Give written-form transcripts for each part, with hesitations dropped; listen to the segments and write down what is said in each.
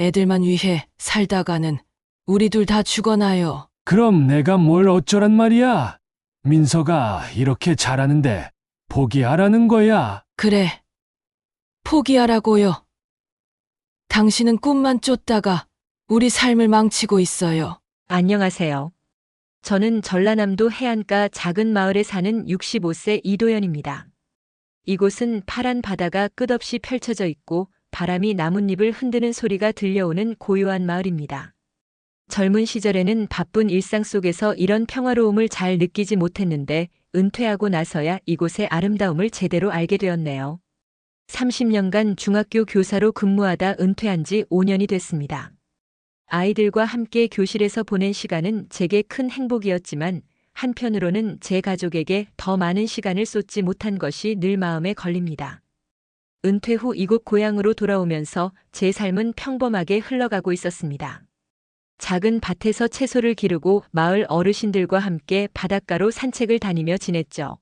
애들만 위해 살다가는 우리 둘 다 죽어나요. 그럼 내가 뭘 어쩌란 말이야? 민서가 이렇게 잘하는데 포기하라는 거야. 그래, 포기하라고요. 당신은 꿈만 쫓다가 우리 삶을 망치고 있어요. 안녕하세요. 저는 전라남도 해안가 작은 마을에 사는 65세 이도연입니다. 이곳은 파란 바다가 끝없이 펼쳐져 있고 바람이 나뭇잎을 흔드는 소리가 들려오는 고요한 마을입니다. 젊은 시절에는 바쁜 일상 속에서 이런 평화로움을 잘 느끼지 못했는데 은퇴하고 나서야 이곳의 아름다움을 제대로 알게 되었네요. 30년간 중학교 교사로 근무하다 은퇴한 지 5년이 됐습니다. 아이들과 함께 교실에서 보낸 시간은 제게 큰 행복이었지만 한편으로는 제 가족에게 더 많은 시간을 쏟지 못한 것이 늘 마음에 걸립니다. 은퇴 후 이곳 고향으로 돌아오면서 제 삶은 평범하게 흘러가고 있었습니다. 작은 밭에서 채소를 기르고 마을 어르신들과 함께 바닷가로 산책을 다니며 지냈죠.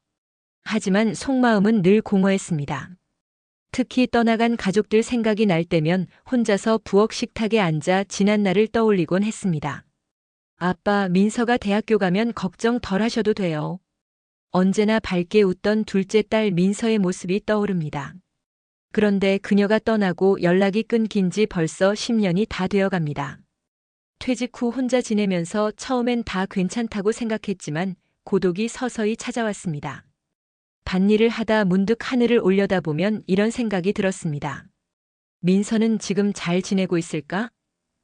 하지만 속마음은 늘 공허했습니다. 특히 떠나간 가족들 생각이 날 때면 혼자서 부엌 식탁에 앉아 지난 날을 떠올리곤 했습니다. 아빠, 민서가 대학교 가면 걱정 덜 하셔도 돼요. 언제나 밝게 웃던 둘째 딸 민서의 모습이 떠오릅니다. 그런데 그녀가 떠나고 연락이 끊긴 지 벌써 10년이 다 되어 갑니다. 퇴직 후 혼자 지내면서 처음엔 다 괜찮다고 생각했지만 고독이 서서히 찾아왔습니다. 밭일을 하다 문득 하늘을 올려다보면 이런 생각이 들었습니다. 민서는 지금 잘 지내고 있을까?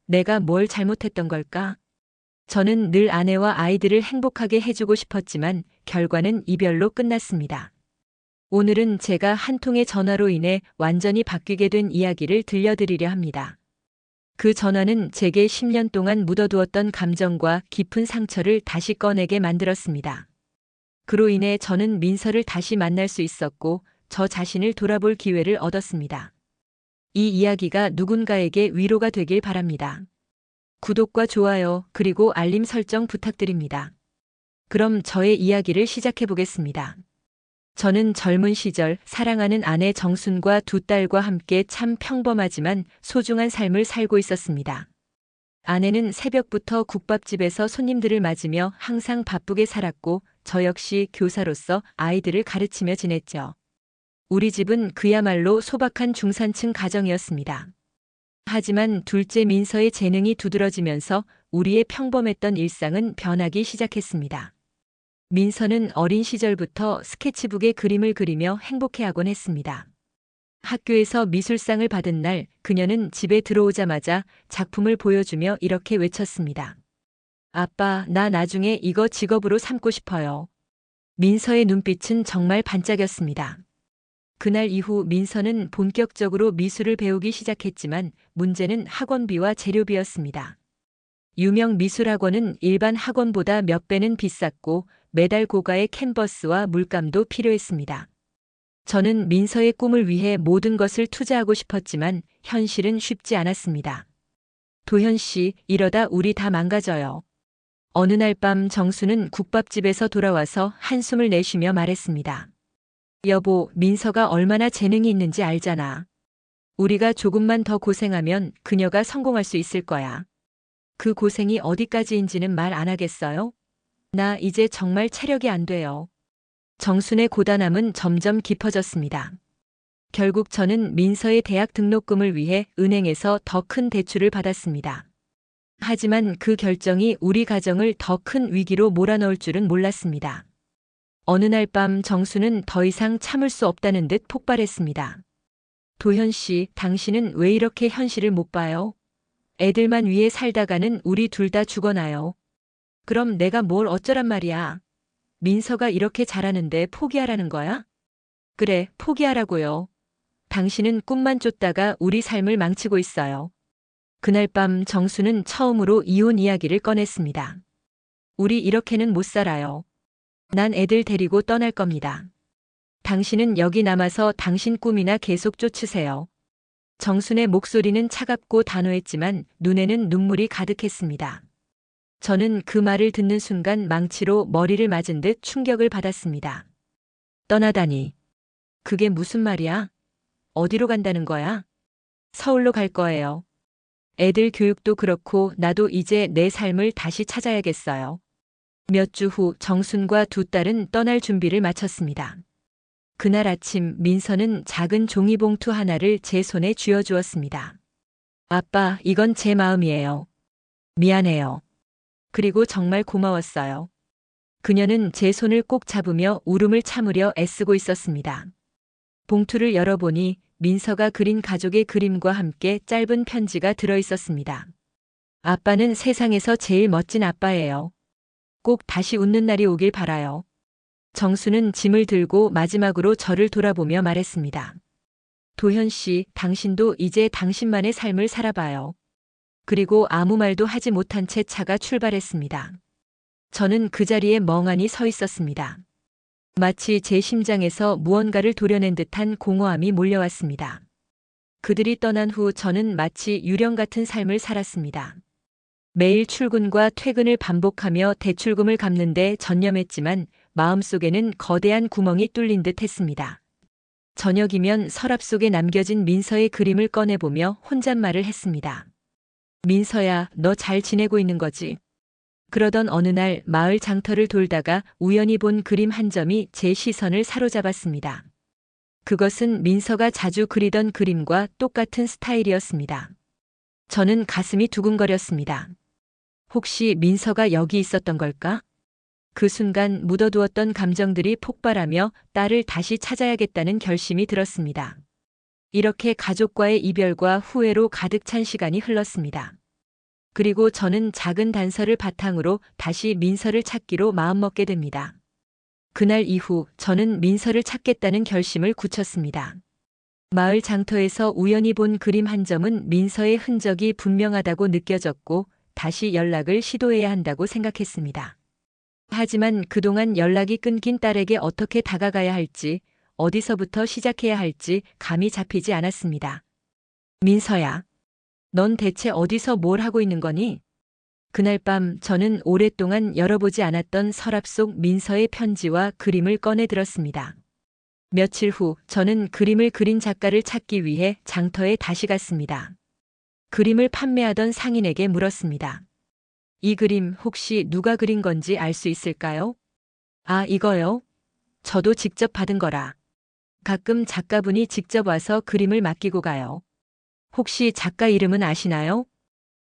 내가 뭘 잘못했던 걸까? 저는 늘 아내와 아이들을 행복하게 해주고 싶었지만 결과는 이별로 끝났습니다. 오늘은 제가 한 통의 전화로 인해 완전히 바뀌게 된 이야기를 들려드리려 합니다. 그 전화는 제게 10년 동안 묻어두었던 감정과 깊은 상처를 다시 꺼내게 만들었습니다. 그로 인해 저는 민서를 다시 만날 수 있었고 저 자신을 돌아볼 기회를 얻었습니다. 이 이야기가 누군가에게 위로가 되길 바랍니다. 구독과 좋아요 그리고 알림 설정 부탁드립니다. 그럼 저의 이야기를 시작해 보겠습니다. 저는 젊은 시절 사랑하는 아내 정순과 두 딸과 함께 참 평범하지만 소중한 삶을 살고 있었습니다. 아내는 새벽부터 국밥집에서 손님들을 맞으며 항상 바쁘게 살았고 저 역시 교사로서 아이들을 가르치며 지냈죠. 우리 집은 그야말로 소박한 중산층 가정이었습니다. 하지만 둘째 민서의 재능이 두드러지면서 우리의 평범했던 일상은 변하기 시작했습니다. 민서는 어린 시절부터 스케치북에 그림을 그리며 행복해하곤 했습니다. 학교에서 미술상을 받은 날 그녀는 집에 들어오자마자 작품을 보여주며 이렇게 외쳤습니다. 아빠, 나 나중에 이거 직업으로 삼고 싶어요. 민서의 눈빛은 정말 반짝였습니다. 그날 이후 민서는 본격적으로 미술을 배우기 시작했지만 문제는 학원비와 재료비였습니다. 유명 미술학원은 일반 학원보다 몇 배는 비쌌고 매달 고가의 캔버스와 물감도 필요했습니다. 저는 민서의 꿈을 위해 모든 것을 투자하고 싶었지만 현실은 쉽지 않았습니다. 도현 씨, 이러다 우리 다 망가져요. 어느 날 밤 정수는 국밥집에서 돌아와서 한숨을 내쉬며 말했습니다. 여보, 민서가 얼마나 재능이 있는지 알잖아. 우리가 조금만 더 고생하면 그녀가 성공할 수 있을 거야. 그 고생이 어디까지인지는 말 안 하겠어요? 나 이제 정말 체력이 안 돼요. 정순의 고단함은 점점 깊어졌습니다. 결국 저는 민서의 대학 등록금을 위해 은행에서 더 큰 대출을 받았습니다. 하지만 그 결정이 우리 가정을 더 큰 위기로 몰아넣을 줄은 몰랐습니다. 어느 날 밤 정수는 더 이상 참을 수 없다는 듯 폭발했습니다. 도현 씨, 당신은 왜 이렇게 현실을 못 봐요? 애들만 위해 살다가는 우리 둘 다 죽어나요. 그럼 내가 뭘 어쩌란 말이야? 민서가 이렇게 잘하는데 포기하라는 거야? 그래, 포기하라고요. 당신은 꿈만 쫓다가 우리 삶을 망치고 있어요. 그날 밤 정수는 처음으로 이혼 이야기를 꺼냈습니다. 우리 이렇게는 못 살아요. 난 애들 데리고 떠날 겁니다. 당신은 여기 남아서 당신 꿈이나 계속 쫓으세요. 정순의 목소리는 차갑고 단호했지만 눈에는 눈물이 가득했습니다. 저는 그 말을 듣는 순간 망치로 머리를 맞은 듯 충격을 받았습니다. 떠나다니. 그게 무슨 말이야? 어디로 간다는 거야? 서울로 갈 거예요. 애들 교육도 그렇고 나도 이제 내 삶을 다시 찾아야겠어요. 몇 주 후 정순과 두 딸은 떠날 준비를 마쳤습니다. 그날 아침 민서는 작은 종이봉투 하나를 제 손에 쥐어주었습니다. 아빠, 이건 제 마음이에요. 미안해요. 그리고 정말 고마웠어요. 그녀는 제 손을 꼭 잡으며 울음을 참으려 애쓰고 있었습니다. 봉투를 열어보니 민서가 그린 가족의 그림과 함께 짧은 편지가 들어 있었습니다. 아빠는 세상에서 제일 멋진 아빠예요. 꼭 다시 웃는 날이 오길 바라요. 정수는 짐을 들고 마지막으로 저를 돌아보며 말했습니다. 도현 씨, 당신도 이제 당신만의 삶을 살아봐요. 그리고 아무 말도 하지 못한 채 차가 출발했습니다. 저는 그 자리에 멍하니 서 있었습니다. 마치 제 심장에서 무언가를 도려낸 듯한 공허함이 몰려왔습니다. 그들이 떠난 후 저는 마치 유령 같은 삶을 살았습니다. 매일 출근과 퇴근을 반복하며 대출금을 갚는 데 전념했지만 마음속에는 거대한 구멍이 뚫린 듯 했습니다. 저녁이면 서랍 속에 남겨진 민서의 그림을 꺼내보며 혼잣말을 했습니다. 민서야, 너 잘 지내고 있는 거지? 그러던 어느 날 마을 장터를 돌다가 우연히 본 그림 한 점이 제 시선을 사로잡았습니다. 그것은 민서가 자주 그리던 그림과 똑같은 스타일이었습니다. 저는 가슴이 두근거렸습니다. 혹시 민서가 여기 있었던 걸까? 그 순간 묻어두었던 감정들이 폭발하며 딸을 다시 찾아야겠다는 결심이 들었습니다. 이렇게 가족과의 이별과 후회로 가득 찬 시간이 흘렀습니다. 그리고 저는 작은 단서를 바탕으로 다시 민서를 찾기로 마음먹게 됩니다. 그날 이후 저는 민서를 찾겠다는 결심을 굳혔습니다. 마을 장터에서 우연히 본 그림 한 점은 민서의 흔적이 분명하다고 느껴졌고 다시 연락을 시도해야 한다고 생각했습니다. 하지만 그동안 연락이 끊긴 딸에게 어떻게 다가가야 할지, 어디서부터 시작해야 할지 감이 잡히지 않았습니다. 민서야. 넌 대체 어디서 뭘 하고 있는 거니? 그날 밤 저는 오랫동안 열어보지 않았던 서랍 속 민서의 편지와 그림을 꺼내 들었습니다. 며칠 후 저는 그림을 그린 작가를 찾기 위해 장터에 다시 갔습니다. 그림을 판매하던 상인에게 물었습니다. 이 그림 혹시 누가 그린 건지 알 수 있을까요? 아, 이거요? 저도 직접 받은 거라. 가끔 작가분이 직접 와서 그림을 맡기고 가요. 혹시 작가 이름은 아시나요?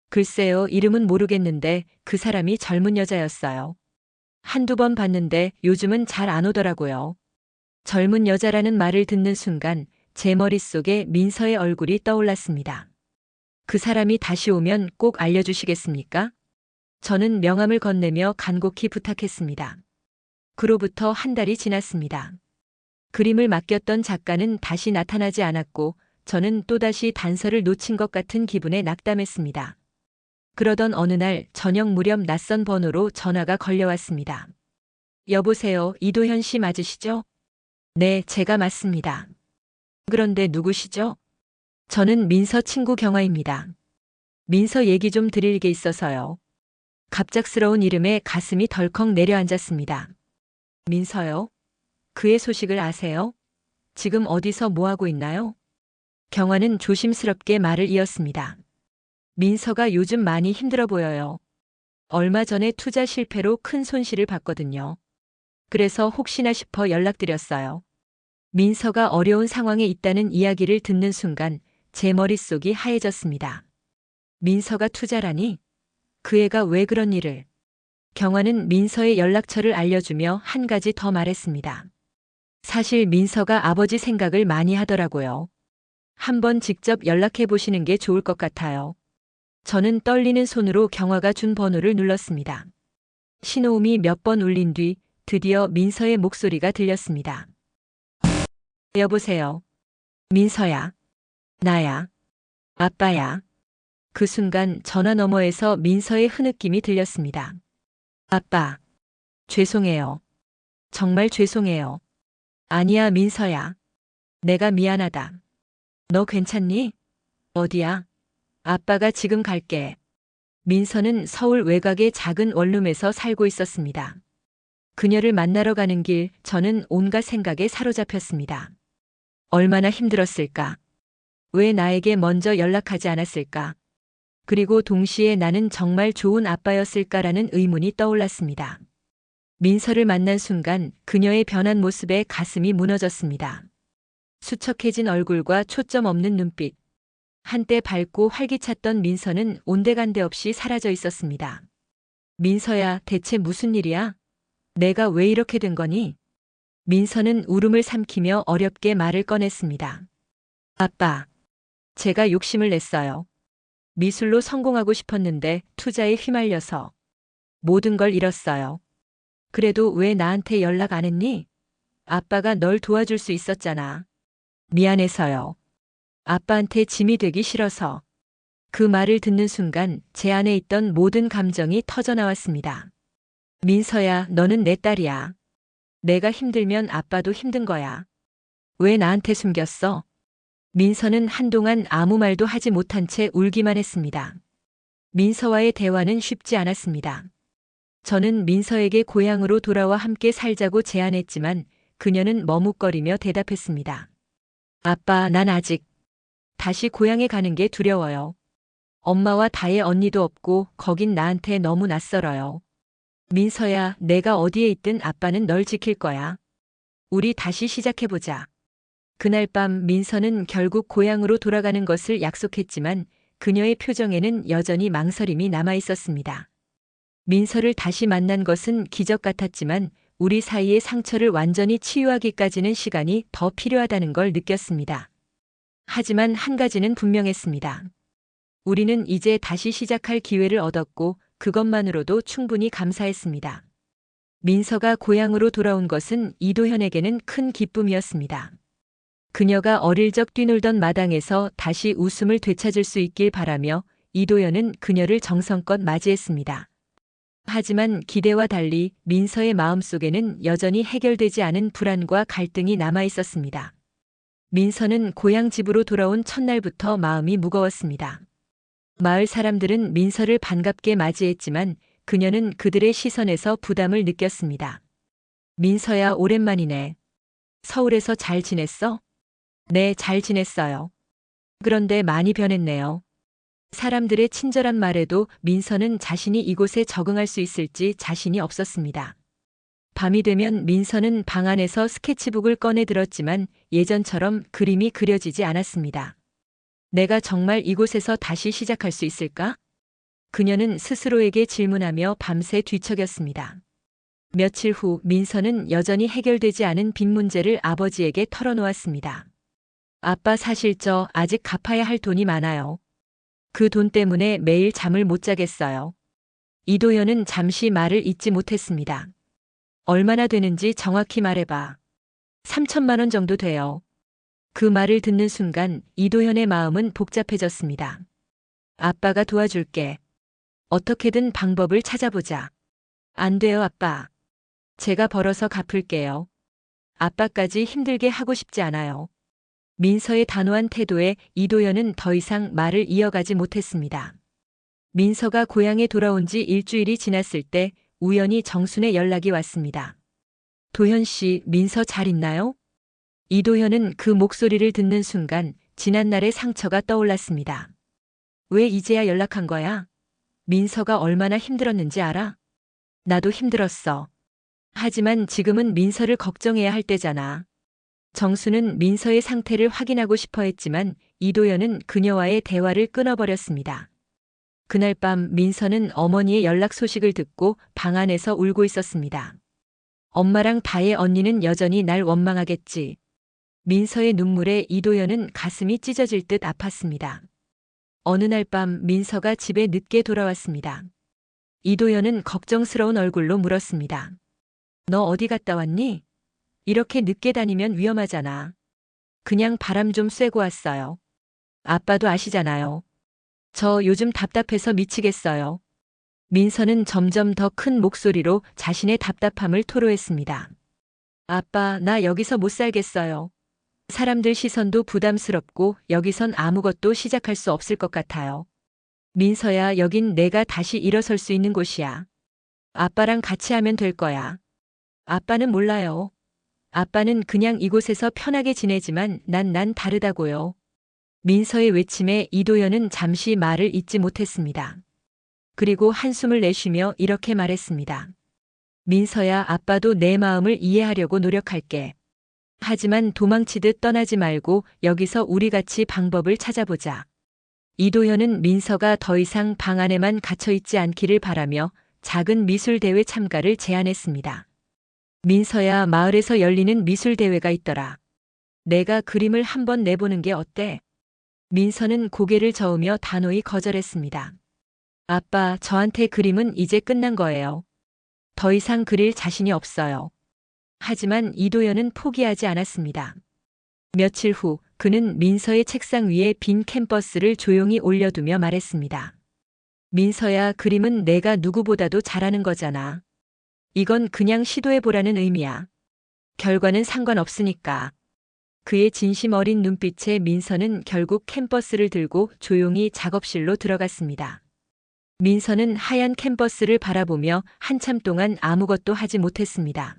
글쎄요, 이름은 모르겠는데 그 사람이 젊은 여자였어요. 한두 번 봤는데 요즘은 잘 안 오더라고요. 젊은 여자라는 말을 듣는 순간 제 머릿속에 민서의 얼굴이 떠올랐습니다. 그 사람이 다시 오면 꼭 알려주시겠습니까? 저는 명함을 건네며 간곡히 부탁했습니다. 그로부터 한 달이 지났습니다. 그림을 맡겼던 작가는 다시 나타나지 않았고 저는 또다시 단서를 놓친 것 같은 기분에 낙담했습니다. 그러던 어느 날 저녁 무렵 낯선 번호로 전화가 걸려왔습니다. 여보세요, 이도현 씨 맞으시죠? 네, 제가 맞습니다. 그런데 누구시죠? 저는 민서 친구 경아입니다. 민서 얘기 좀 드릴 게 있어서요. 갑작스러운 이름에 가슴이 덜컥 내려앉았습니다. 민서요? 그의 소식을 아세요? 지금 어디서 뭐 하고 있나요? 경아는 조심스럽게 말을 이었습니다. 민서가 요즘 많이 힘들어 보여요. 얼마 전에 투자 실패로 큰 손실을 봤거든요. 그래서 혹시나 싶어 연락드렸어요. 민서가 어려운 상황에 있다는 이야기를 듣는 순간 제 머릿속이 하얘졌습니다. 민서가 투자라니? 그 애가 왜 그런 일을? 경아는 민서의 연락처를 알려주며 한 가지 더 말했습니다. 사실 민서가 아버지 생각을 많이 하더라고요. 한번 직접 연락해 보시는 게 좋을 것 같아요. 저는 떨리는 손으로 경아가 준 번호를 눌렀습니다. 신호음이 몇 번 울린 뒤 드디어 민서의 목소리가 들렸습니다. 여보세요. 민서야. 나야. 아빠야. 그 순간 전화 너머에서 민서의 흐느낌이 들렸습니다. 아빠. 죄송해요. 정말 죄송해요. 아니야, 민서야. 내가 미안하다. 너 괜찮니? 어디야? 아빠가 지금 갈게. 민서는 서울 외곽의 작은 원룸에서 살고 있었습니다. 그녀를 만나러 가는 길 저는 온갖 생각에 사로잡혔습니다. 얼마나 힘들었을까? 왜 나에게 먼저 연락하지 않았을까? 그리고 동시에 나는 정말 좋은 아빠였을까라는 의문이 떠올랐습니다. 민서를 만난 순간 그녀의 변한 모습에 가슴이 무너졌습니다. 수척해진 얼굴과 초점 없는 눈빛. 한때 밝고 활기찼던 민서는 온데간데 없이 사라져 있었습니다. 민서야, 대체 무슨 일이야? 내가 왜 이렇게 된 거니? 민서는 울음을 삼키며 어렵게 말을 꺼냈습니다. 아빠, 제가 욕심을 냈어요. 미술로 성공하고 싶었는데 투자에 휘말려서 모든 걸 잃었어요. 그래도 왜 나한테 연락 안 했니? 아빠가 널 도와줄 수 있었잖아. 미안해서요. 아빠한테 짐이 되기 싫어서. 그 말을 듣는 순간 제 안에 있던 모든 감정이 터져나왔습니다. 민서야, 너는 내 딸이야. 내가 힘들면 아빠도 힘든 거야. 왜 나한테 숨겼어? 민서는 한동안 아무 말도 하지 못한 채 울기만 했습니다. 민서와의 대화는 쉽지 않았습니다. 저는 민서에게 고향으로 돌아와 함께 살자고 제안했지만 그녀는 머뭇거리며 대답했습니다. 아빠, 난 아직 다시 고향에 가는 게 두려워요. 엄마와 다혜 언니도 없고 거긴 나한테 너무 낯설어요. 민서야, 내가 어디에 있든 아빠는 널 지킬 거야. 우리 다시 시작해보자. 그날 밤 민서는 결국 고향으로 돌아가는 것을 약속했지만 그녀의 표정에는 여전히 망설임이 남아 있었습니다. 민서를 다시 만난 것은 기적 같았지만 우리 사이의 상처를 완전히 치유하기까지는 시간이 더 필요하다는 걸 느꼈습니다. 하지만 한 가지는 분명했습니다. 우리는 이제 다시 시작할 기회를 얻었고 그것만으로도 충분히 감사했습니다. 민서가 고향으로 돌아온 것은 이도현에게는 큰 기쁨이었습니다. 그녀가 어릴 적 뛰놀던 마당에서 다시 웃음을 되찾을 수 있길 바라며 이도현은 그녀를 정성껏 맞이했습니다. 하지만 기대와 달리 민서의 마음속에는 여전히 해결되지 않은 불안과 갈등이 남아 있었습니다. 민서는 고향 집으로 돌아온 첫날부터 마음이 무거웠습니다. 마을 사람들은 민서를 반갑게 맞이했지만 그녀는 그들의 시선에서 부담을 느꼈습니다. 민서야, 오랜만이네. 서울에서 잘 지냈어? 네, 잘 지냈어요. 그런데 많이 변했네요. 사람들의 친절한 말에도 민서는 자신이 이곳에 적응할 수 있을지 자신이 없었습니다. 밤이 되면 민서는 방 안에서 스케치북을 꺼내 들었지만 예전처럼 그림이 그려지지 않았습니다. 내가 정말 이곳에서 다시 시작할 수 있을까? 그녀는 스스로에게 질문하며 밤새 뒤척였습니다. 며칠 후 민서는 여전히 해결되지 않은 빚 문제를 아버지에게 털어놓았습니다. 아빠, 사실 저 아직 갚아야 할 돈이 많아요. 그 돈 때문에 매일 잠을 못 자겠어요. 이도현은 잠시 말을 잇지 못했습니다. 얼마나 되는지 정확히 말해봐. 3천만 원 정도 돼요. 그 말을 듣는 순간 이도현의 마음은 복잡해졌습니다. 아빠가 도와줄게. 어떻게든 방법을 찾아보자. 안 돼요, 아빠. 제가 벌어서 갚을게요. 아빠까지 힘들게 하고 싶지 않아요. 민서의 단호한 태도에 이도현은 더 이상 말을 이어가지 못했습니다. 민서가 고향에 돌아온 지 일주일이 지났을 때 우연히 정순의 연락이 왔습니다. 도현 씨, 민서 잘 있나요? 이도현은 그 목소리를 듣는 순간 지난날의 상처가 떠올랐습니다. 왜 이제야 연락한 거야? 민서가 얼마나 힘들었는지 알아? 나도 힘들었어. 하지만 지금은 민서를 걱정해야 할 때잖아. 정수는 민서의 상태를 확인하고 싶어 했지만 이도현은 그녀와의 대화를 끊어버렸습니다. 그날 밤 민서는 어머니의 연락 소식을 듣고 방 안에서 울고 있었습니다. 엄마랑 다혜 언니는 여전히 날 원망하겠지. 민서의 눈물에 이도현은 가슴이 찢어질 듯 아팠습니다. 어느 날 밤 민서가 집에 늦게 돌아왔습니다. 이도현은 걱정스러운 얼굴로 물었습니다. 너 어디 갔다 왔니? 이렇게 늦게 다니면 위험하잖아. 그냥 바람 좀 쐬고 왔어요. 아빠도 아시잖아요. 저 요즘 답답해서 미치겠어요. 민서는 점점 더 큰 목소리로 자신의 답답함을 토로했습니다. 아빠, 나 여기서 못 살겠어요. 사람들 시선도 부담스럽고 여기선 아무것도 시작할 수 없을 것 같아요. 민서야, 여긴 내가 다시 일어설 수 있는 곳이야. 아빠랑 같이 하면 될 거야. 아빠는 몰라요. 아빠는 그냥 이곳에서 편하게 지내지만 난 다르다고요. 민서의 외침에 이도연은 잠시 말을 잇지 못했습니다. 그리고 한숨을 내쉬며 이렇게 말했습니다. 민서야, 아빠도 내 마음을 이해하려고 노력할게. 하지만 도망치듯 떠나지 말고 여기서 우리 같이 방법을 찾아보자. 이도현은 민서가 더 이상 방 안에만 갇혀 있지 않기를 바라며 작은 미술대회 참가를 제안했습니다. 민서야, 마을에서 열리는 미술대회가 있더라. 내가 그림을 한번 내보는 게 어때? 민서는 고개를 저으며 단호히 거절했습니다. 아빠, 저한테 그림은 이제 끝난 거예요. 더 이상 그릴 자신이 없어요. 하지만 이도연은 포기하지 않았습니다. 며칠 후 그는 민서의 책상 위에 빈 캔버스를 조용히 올려두며 말했습니다. 민서야, 그림은 내가 누구보다도 잘하는 거잖아. 이건 그냥 시도해보라는 의미야. 결과는 상관없으니까. 그의 진심 어린 눈빛에 민서는 결국 캔버스를 들고 조용히 작업실로 들어갔습니다. 민서는 하얀 캔버스를 바라보며 한참 동안 아무것도 하지 못했습니다.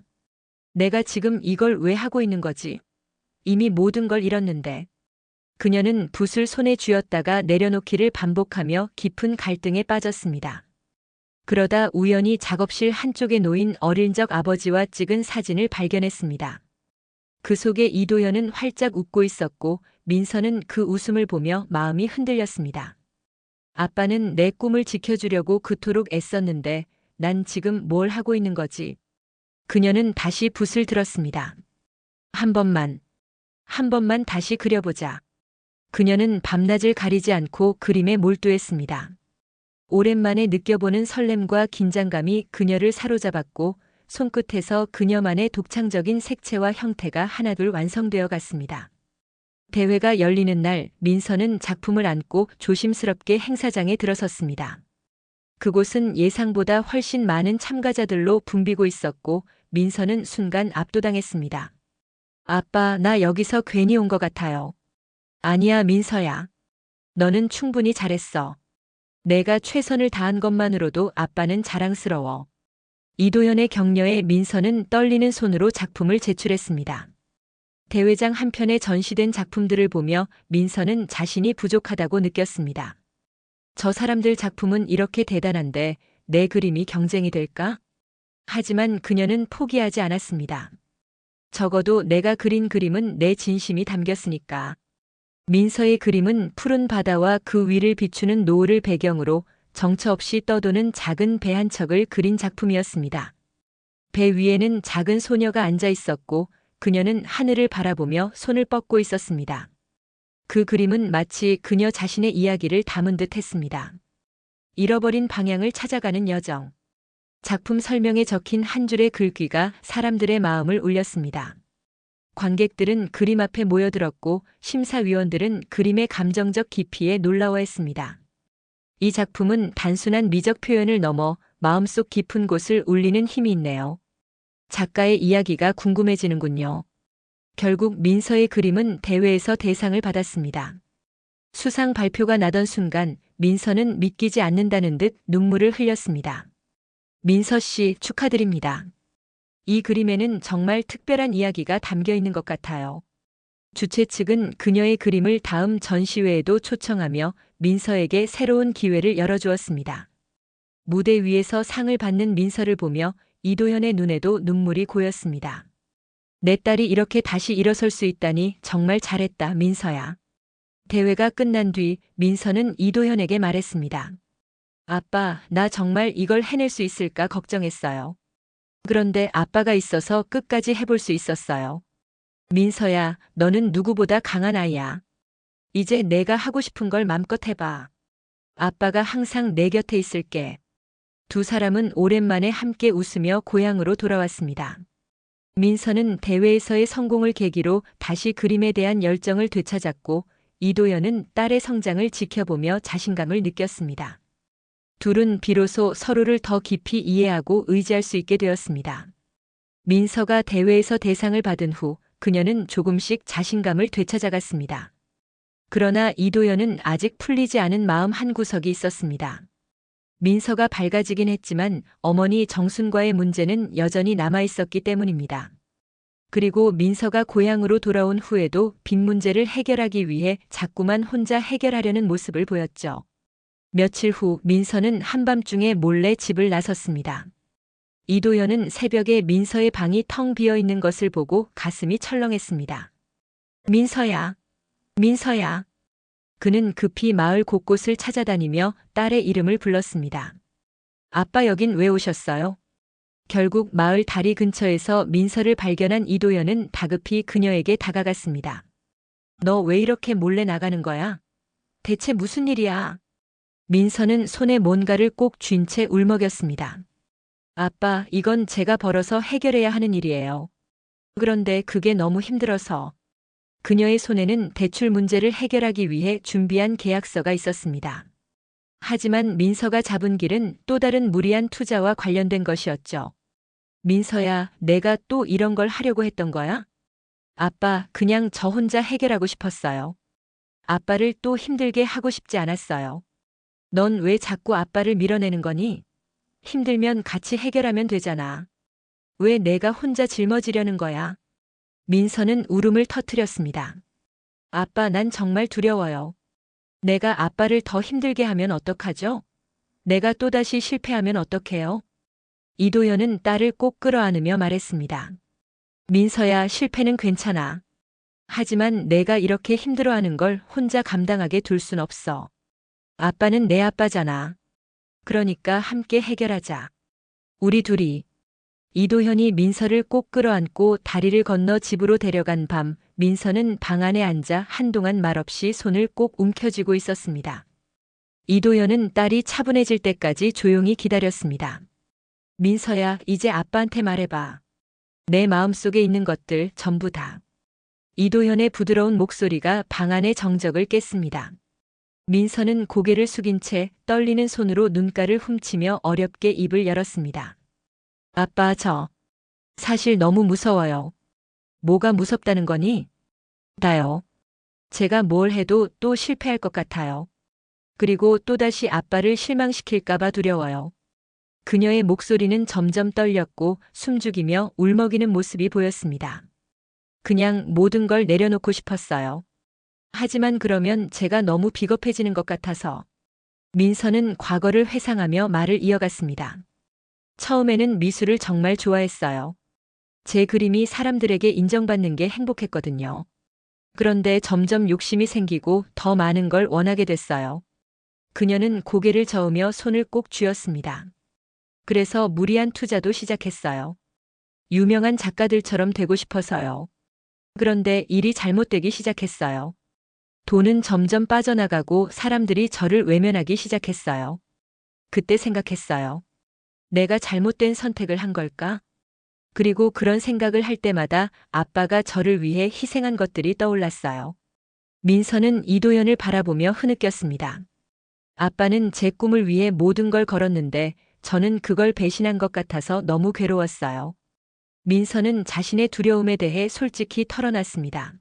내가 지금 이걸 왜 하고 있는 거지? 이미 모든 걸 잃었는데. 그녀는 붓을 손에 쥐었다가 내려놓기를 반복하며 깊은 갈등에 빠졌습니다. 그러다 우연히 작업실 한쪽에 놓인 어릴 적 아버지와 찍은 사진을 발견했습니다. 그 속에 이도연은 활짝 웃고 있었고 민서는 그 웃음을 보며 마음이 흔들렸습니다. 아빠는 내 꿈을 지켜주려고 그토록 애썼는데 난 지금 뭘 하고 있는 거지? 그녀는 다시 붓을 들었습니다. 한 번만 다시 그려보자. 그녀는 밤낮을 가리지 않고 그림에 몰두했습니다. 오랜만에 느껴보는 설렘과 긴장감이 그녀를 사로잡았고 손끝에서 그녀만의 독창적인 색채와 형태가 하나둘 완성되어 갔습니다. 대회가 열리는 날 민서는 작품을 안고 조심스럽게 행사장에 들어섰습니다. 그곳은 예상보다 훨씬 많은 참가자들로 붐비고 있었고 민서는 순간 압도당했습니다. 아빠, 나 여기서 괜히 온 것 같아요. 아니야, 민서야. 너는 충분히 잘했어. 내가 최선을 다한 것만으로도 아빠는 자랑스러워. 이도연의 격려에 민서는 떨리는 손으로 작품을 제출했습니다. 대회장 한편에 전시된 작품들을 보며 민서는 자신이 부족하다고 느꼈습니다. 저 사람들 작품은 이렇게 대단한데 내 그림이 경쟁이 될까? 하지만 그녀는 포기하지 않았습니다. 적어도 내가 그린 그림은 내 진심이 담겼으니까. 민서의 그림은 푸른 바다와 그 위를 비추는 노을을 배경으로 정처 없이 떠도는 작은 배 한 척을 그린 작품이었습니다. 배 위에는 작은 소녀가 앉아 있었고 그녀는 하늘을 바라보며 손을 뻗고 있었습니다. 그 그림은 마치 그녀 자신의 이야기를 담은 듯 했습니다. 잃어버린 방향을 찾아가는 여정. 작품 설명에 적힌 한 줄의 글귀가 사람들의 마음을 울렸습니다. 관객들은 그림 앞에 모여들었고 심사위원들은 그림의 감정적 깊이에 놀라워했습니다. 이 작품은 단순한 미적 표현을 넘어 마음속 깊은 곳을 울리는 힘이 있네요. 작가의 이야기가 궁금해지는군요. 결국 민서의 그림은 대회에서 대상을 받았습니다. 수상 발표가 나던 순간 민서는 믿기지 않는다는 듯 눈물을 흘렸습니다. 민서 씨, 축하드립니다. 이 그림에는 정말 특별한 이야기가 담겨 있는 것 같아요. 주최 측은 그녀의 그림을 다음 전시회에도 초청하며 민서에게 새로운 기회를 열어주었습니다. 무대 위에서 상을 받는 민서를 보며 이도현의 눈에도 눈물이 고였습니다. 내 딸이 이렇게 다시 일어설 수 있다니 정말 잘했다, 민서야. 대회가 끝난 뒤 민서는 이도현에게 말했습니다. 아빠, 나 정말 이걸 해낼 수 있을까 걱정했어요. 그런데 아빠가 있어서 끝까지 해볼 수 있었어요. 민서야, 너는 누구보다 강한 아이야. 이제 내가 하고 싶은 걸 맘껏 해봐. 아빠가 항상 내 곁에 있을게. 두 사람은 오랜만에 함께 웃으며 고향으로 돌아왔습니다. 민서는 대회에서의 성공을 계기로 다시 그림에 대한 열정을 되찾았고 이도연은 딸의 성장을 지켜보며 자신감을 느꼈습니다. 둘은 비로소 서로를 더 깊이 이해하고 의지할 수 있게 되었습니다. 민서가 대회에서 대상을 받은 후 그녀는 조금씩 자신감을 되찾아갔습니다. 그러나 이도연은 아직 풀리지 않은 마음 한구석이 있었습니다. 민서가 밝아지긴 했지만 어머니 정순과의 문제는 여전히 남아 있었기 때문입니다. 그리고 민서가 고향으로 돌아온 후에도 빚 문제를 해결하기 위해 자꾸만 혼자 해결하려는 모습을 보였죠. 며칠 후 민서는 한밤중에 몰래 집을 나섰습니다. 이도연은 새벽에 민서의 방이 텅 비어 있는 것을 보고 가슴이 철렁했습니다. 민서야, 민서야. 그는 급히 마을 곳곳을 찾아다니며 딸의 이름을 불렀습니다. 아빠 여긴 왜 오셨어요? 결국 마을 다리 근처에서 민서를 발견한 이도연은 다급히 그녀에게 다가갔습니다. 너 왜 이렇게 몰래 나가는 거야? 대체 무슨 일이야? 민서는 손에 뭔가를 꼭 쥔 채 울먹였습니다. 아빠, 이건 제가 벌어서 해결해야 하는 일이에요. 그런데 그게 너무 힘들어서. 그녀의 손에는 대출 문제를 해결하기 위해 준비한 계약서가 있었습니다. 하지만 민서가 잡은 길은 또 다른 무리한 투자와 관련된 것이었죠. 민서야, 내가 또 이런 걸 하려고 했던 거야? 아빠, 그냥 저 혼자 해결하고 싶었어요. 아빠를 또 힘들게 하고 싶지 않았어요. 넌 왜 자꾸 아빠를 밀어내는 거니? 힘들면 같이 해결하면 되잖아. 왜 내가 혼자 짊어지려는 거야? 민서는 울음을 터뜨렸습니다. 아빠, 난 정말 두려워요. 내가 아빠를 더 힘들게 하면 어떡하죠? 내가 또다시 실패하면 어떡해요? 이도연은 딸을 꼭 끌어안으며 말했습니다. 민서야, 실패는 괜찮아. 하지만 내가 이렇게 힘들어하는 걸 혼자 감당하게 둘 순 없어. 아빠는 내 아빠잖아. 그러니까 함께 해결하자. 우리 둘이. 이도현이 민서를 꼭 끌어안고 다리를 건너 집으로 데려간 밤, 민서는 방 안에 앉아 한동안 말없이 손을 꼭 움켜쥐고 있었습니다. 이도현은 딸이 차분해질 때까지 조용히 기다렸습니다. 민서야, 이제 아빠한테 말해봐. 내 마음속에 있는 것들 전부 다. 이도현의 부드러운 목소리가 방 안의 정적을 깼습니다. 민서는 고개를 숙인 채 떨리는 손으로 눈가를 훔치며 어렵게 입을 열었습니다. 아빠, 사실 너무 무서워요. 뭐가 무섭다는 거니? 나요. 제가 뭘 해도 또 실패할 것 같아요. 그리고 또다시 아빠를 실망시킬까봐 두려워요. 그녀의 목소리는 점점 떨렸고 숨죽이며 울먹이는 모습이 보였습니다. 그냥 모든 걸 내려놓고 싶었어요. 하지만 그러면 제가 너무 비겁해지는 것 같아서. 민서는 과거를 회상하며 말을 이어갔습니다. 처음에는 미술을 정말 좋아했어요. 제 그림이 사람들에게 인정받는 게 행복했거든요. 그런데 점점 욕심이 생기고 더 많은 걸 원하게 됐어요. 그녀는 고개를 저으며 손을 꼭 쥐었습니다. 그래서 무리한 투자도 시작했어요. 유명한 작가들처럼 되고 싶어서요. 그런데 일이 잘못되기 시작했어요. 돈은 점점 빠져나가고 사람들이 저를 외면하기 시작했어요. 그때 생각했어요. 내가 잘못된 선택을 한 걸까? 그리고 그런 생각을 할 때마다 아빠가 저를 위해 희생한 것들이 떠올랐어요. 민서는 이도연을 바라보며 흐느꼈습니다. 아빠는 제 꿈을 위해 모든 걸 걸었는데 저는 그걸 배신한 것 같아서 너무 괴로웠어요. 민서는 자신의 두려움에 대해 솔직히 털어놨습니다.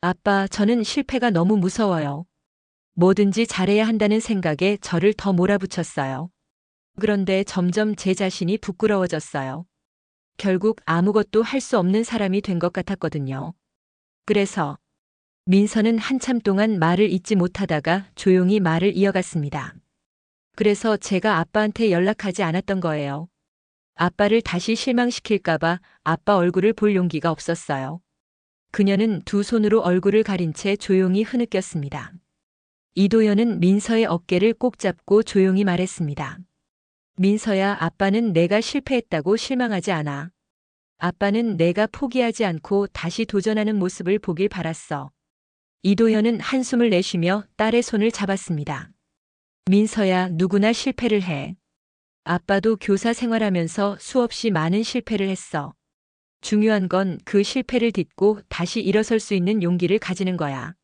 아빠, 저는 실패가 너무 무서워요. 뭐든지 잘해야 한다는 생각에 저를 더 몰아붙였어요. 그런데 점점 제 자신이 부끄러워졌어요. 결국 아무것도 할 수 없는 사람이 된 것 같았거든요. 그래서 민서는 한참 동안 말을 잇지 못하다가 조용히 말을 이어갔습니다. 그래서 제가 아빠한테 연락하지 않았던 거예요. 아빠를 다시 실망시킬까봐 아빠 얼굴을 볼 용기가 없었어요. 그녀는 두 손으로 얼굴을 가린 채 조용히 흐느꼈습니다. 이도연은 민서의 어깨를 꼭 잡고 조용히 말했습니다. 민서야, 아빠는 내가 실패했다고 실망하지 않아. 아빠는 내가 포기하지 않고 다시 도전하는 모습을 보길 바랐어. 이도연은 한숨을 내쉬며 딸의 손을 잡았습니다. 민서야, 누구나 실패를 해. 아빠도 교사 생활하면서 수없이 많은 실패를 했어. 중요한 건 그 실패를 딛고 다시 일어설 수 있는 용기를 가지는 거야.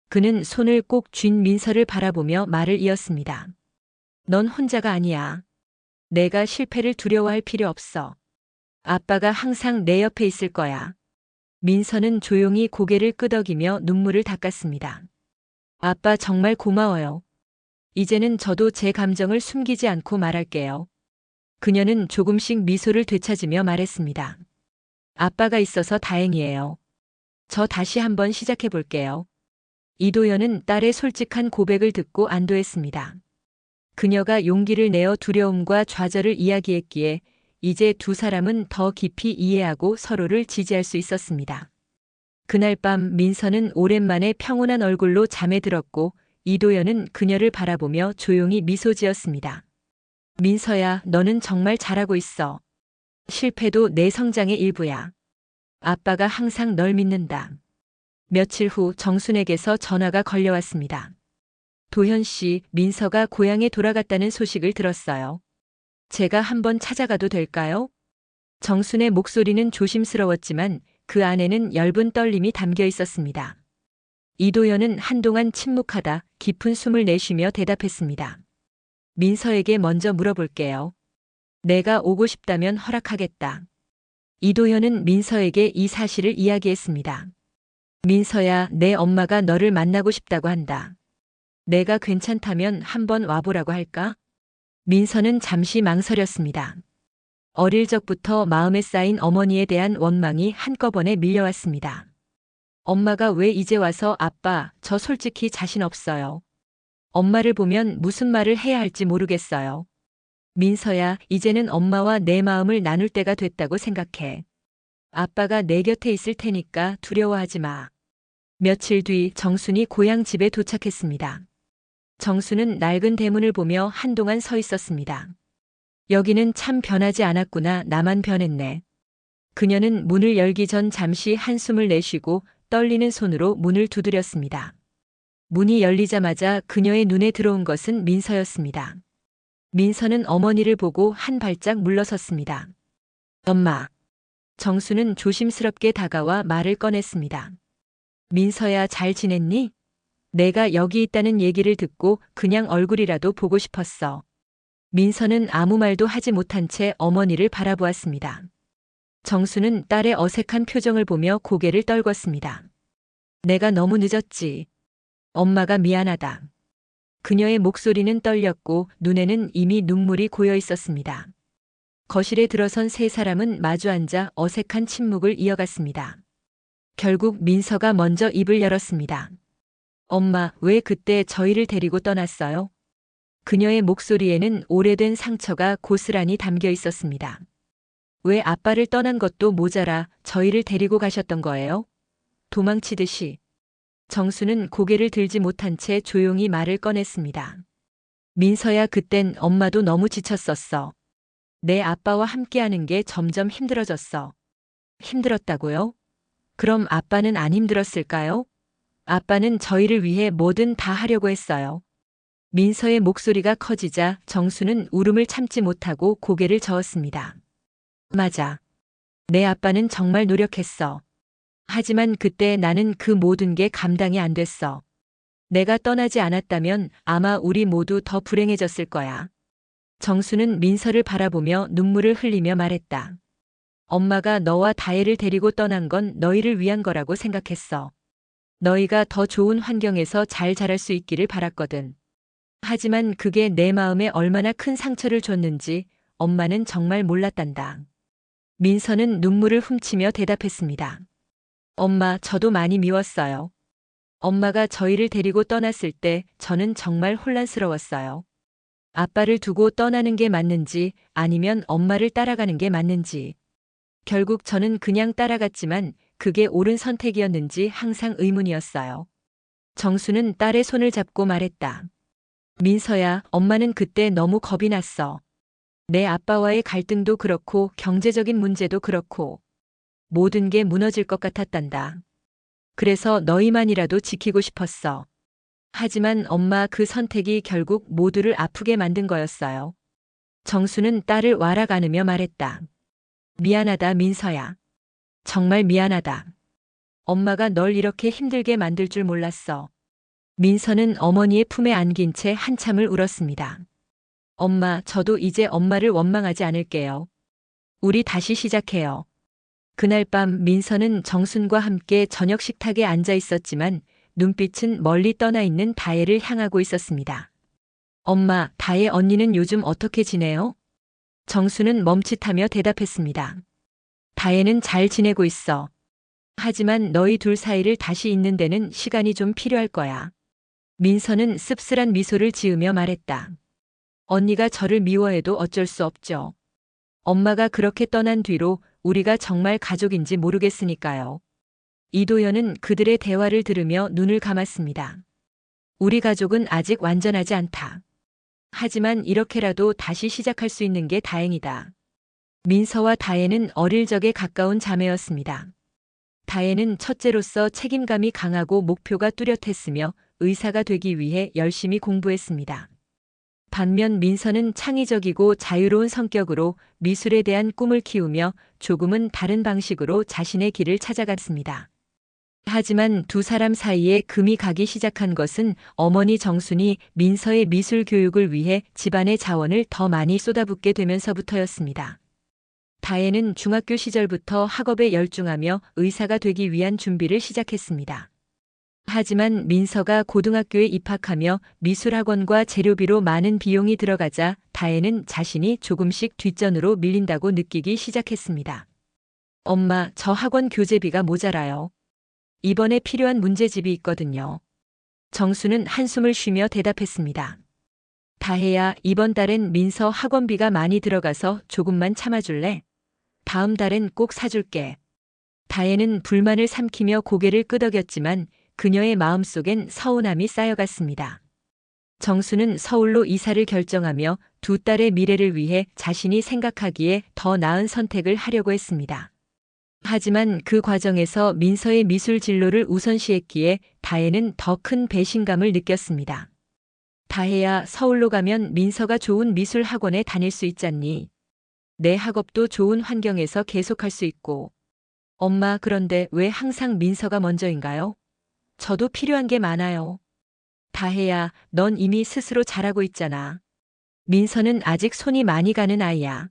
그는 손을 꼭 쥔 민서를 바라보며 말을 이었습니다. 넌 혼자가 아니야. 내가 실패를 두려워할 필요 없어. 아빠가 항상 내 옆에 있을 거야. 민서는 조용히 고개를 끄덕이며 눈물을 닦았습니다. 아빠 정말 고마워요. 이제는 저도 제 감정을 숨기지 않고 말할게요. 그녀는 조금씩 미소를 되찾으며 말했습니다. 아빠가 있어서 다행이에요. 저 다시 한번 시작해 볼게요. 이도연은 딸의 솔직한 고백을 듣고 안도했습니다. 그녀가 용기를 내어 두려움과 좌절을 이야기했기에 이제 두 사람은 더 깊이 이해하고 서로를 지지할 수 있었습니다. 그날 밤 민서는 오랜만에 평온한 얼굴로 잠에 들었고 이도연은 그녀를 바라보며 조용히 미소 지었습니다. 민서야, 너는 정말 잘하고 있어. 실패도 내 성장의 일부야. 아빠가 항상 널 믿는다. 며칠 후 정순에게서 전화가 걸려왔습니다. 도현 씨, 민서가 고향에 돌아갔다는 소식을 들었어요. 제가 한번 찾아가도 될까요? 정순의 목소리는 조심스러웠지만 그 안에는 엷은 떨림이 담겨 있었습니다. 이도연은 한동안 침묵하다 깊은 숨을 내쉬며 대답했습니다. 민서에게 먼저 물어볼게요. 내가 오고 싶다면 허락하겠다. 이도현은 민서에게 이 사실을 이야기했습니다. 민서야, 내 엄마가 너를 만나고 싶다고 한다. 내가 괜찮다면 한번 와보라고 할까? 민서는 잠시 망설였습니다. 어릴 적부터 마음에 쌓인 어머니에 대한 원망이 한꺼번에 밀려왔습니다. 엄마가 왜 이제 와서 아빠, 저 솔직히 자신 없어요. 엄마를 보면 무슨 말을 해야 할지 모르겠어요. 민서야, 이제는 엄마와 내 마음을 나눌 때가 됐다고 생각해. 아빠가 내 곁에 있을 테니까 두려워하지 마. 며칠 뒤 정순이 고향 집에 도착했습니다. 정순은 낡은 대문을 보며 한동안 서 있었습니다. 여기는 참 변하지 않았구나, 나만 변했네. 그녀는 문을 열기 전 잠시 한숨을 내쉬고 떨리는 손으로 문을 두드렸습니다. 문이 열리자마자 그녀의 눈에 들어온 것은 민서였습니다. 민서는 어머니를 보고 한 발짝 물러섰습니다. 엄마. 정수는 조심스럽게 다가와 말을 꺼냈습니다. 민서야, 잘 지냈니? 내가 여기 있다는 얘기를 듣고 그냥 얼굴이라도 보고 싶었어. 민서는 아무 말도 하지 못한 채 어머니를 바라보았습니다. 정수는 딸의 어색한 표정을 보며 고개를 떨궜습니다. 내가 너무 늦었지. 엄마가 미안하다. 그녀의 목소리는 떨렸고 눈에는 이미 눈물이 고여 있었습니다. 거실에 들어선 세 사람은 마주 앉아 어색한 침묵을 이어갔습니다. 결국 민서가 먼저 입을 열었습니다. 엄마, 왜 그때 저희를 데리고 떠났어요? 그녀의 목소리에는 오래된 상처가 고스란히 담겨 있었습니다. 왜 아빠를 떠난 것도 모자라 저희를 데리고 가셨던 거예요? 도망치듯이. 정수는 고개를 들지 못한 채 조용히 말을 꺼냈습니다. 민서야, 그땐 엄마도 너무 지쳤었어. 내 아빠와 함께하는 게 점점 힘들어졌어. 힘들었다고요? 그럼 아빠는 안 힘들었을까요? 아빠는 저희를 위해 뭐든 다 하려고 했어요. 민서의 목소리가 커지자 정수는 울음을 참지 못하고 고개를 저었습니다. 맞아. 내 아빠는 정말 노력했어. 하지만 그때 나는 그 모든 게 감당이 안 됐어. 내가 떠나지 않았다면 아마 우리 모두 더 불행해졌을 거야. 정수는 민서를 바라보며 눈물을 흘리며 말했다. 엄마가 너와 다혜를 데리고 떠난 건 너희를 위한 거라고 생각했어. 너희가 더 좋은 환경에서 잘 자랄 수 있기를 바랐거든. 하지만 그게 내 마음에 얼마나 큰 상처를 줬는지 엄마는 정말 몰랐단다. 민서는 눈물을 훔치며 대답했습니다. 엄마, 저도 많이 미웠어요. 엄마가 저희를 데리고 떠났을 때 저는 정말 혼란스러웠어요. 아빠를 두고 떠나는 게 맞는지 아니면 엄마를 따라가는 게 맞는지. 결국 저는 그냥 따라갔지만 그게 옳은 선택이었는지 항상 의문이었어요. 정수는 딸의 손을 잡고 말했다. 민서야, 엄마는 그때 너무 겁이 났어. 내 아빠와의 갈등도 그렇고 경제적인 문제도 그렇고 모든 게 무너질 것 같았단다. 그래서 너희만이라도 지키고 싶었어. 하지만 엄마, 그 선택이 결국 모두를 아프게 만든 거였어요. 정수는 딸을 와락 안으며 말했다. 미안하다, 민서야. 정말 미안하다. 엄마가 널 이렇게 힘들게 만들 줄 몰랐어. 민서는 어머니의 품에 안긴 채 한참을 울었습니다. 엄마, 저도 이제 엄마를 원망하지 않을게요. 우리 다시 시작해요. 그날 밤 민서는 정순과 함께 저녁 식탁에 앉아 있었지만 눈빛은 멀리 떠나 있는 다혜를 향하고 있었습니다. 엄마, 다혜 언니는 요즘 어떻게 지내요? 정수는 멈칫하며 대답했습니다. 다혜는 잘 지내고 있어. 하지만 너희 둘 사이를 다시 잇는 데는 시간이 좀 필요할 거야. 민서는 씁쓸한 미소를 지으며 말했다. 언니가 저를 미워해도 어쩔 수 없죠. 엄마가 그렇게 떠난 뒤로 우리가 정말 가족인지 모르겠으니까요. 이도연은 그들의 대화를 들으며 눈을 감았습니다. 우리 가족은 아직 완전하지 않다. 하지만 이렇게라도 다시 시작할 수 있는 게 다행이다. 민서와 다혜는 어릴 적에 가까운 자매였습니다. 다혜는 첫째로서 책임감이 강하고 목표가 뚜렷했으며 의사가 되기 위해 열심히 공부했습니다. 반면 민서는 창의적이고 자유로운 성격으로 미술에 대한 꿈을 키우며 조금은 다른 방식으로 자신의 길을 찾아갔습니다. 하지만 두 사람 사이에 금이 가기 시작한 것은 어머니 정순이 민서의 미술 교육을 위해 집안의 자원을 더 많이 쏟아붓게 되면서부터였습니다. 다혜는 중학교 시절부터 학업에 열중하며 의사가 되기 위한 준비를 시작했습니다. 하지만 민서가 고등학교에 입학하며 미술학원과 재료비로 많은 비용이 들어가자 다혜는 자신이 조금씩 뒷전으로 밀린다고 느끼기 시작했습니다. 엄마, 저 학원 교재비가 모자라요. 이번에 필요한 문제집이 있거든요. 정수는 한숨을 쉬며 대답했습니다. 다혜야, 이번 달엔 민서 학원비가 많이 들어가서 조금만 참아줄래? 다음 달엔 꼭 사줄게. 다혜는 불만을 삼키며 고개를 끄덕였지만 그녀의 마음속엔 서운함이 쌓여갔습니다. 정수는 서울로 이사를 결정하며 두 딸의 미래를 위해 자신이 생각하기에 더 나은 선택을 하려고 했습니다. 하지만 그 과정에서 민서의 미술 진로를 우선시했기에 다혜는 더 큰 배신감을 느꼈습니다. 다혜야, 서울로 가면 민서가 좋은 미술 학원에 다닐 수 있잖니. 내 학업도 좋은 환경에서 계속할 수 있고. 엄마, 그런데 왜 항상 민서가 먼저인가요? 저도 필요한 게 많아요. 다혜야, 넌 이미 스스로 잘하고 있잖아. 민서는 아직 손이 많이 가는 아이야.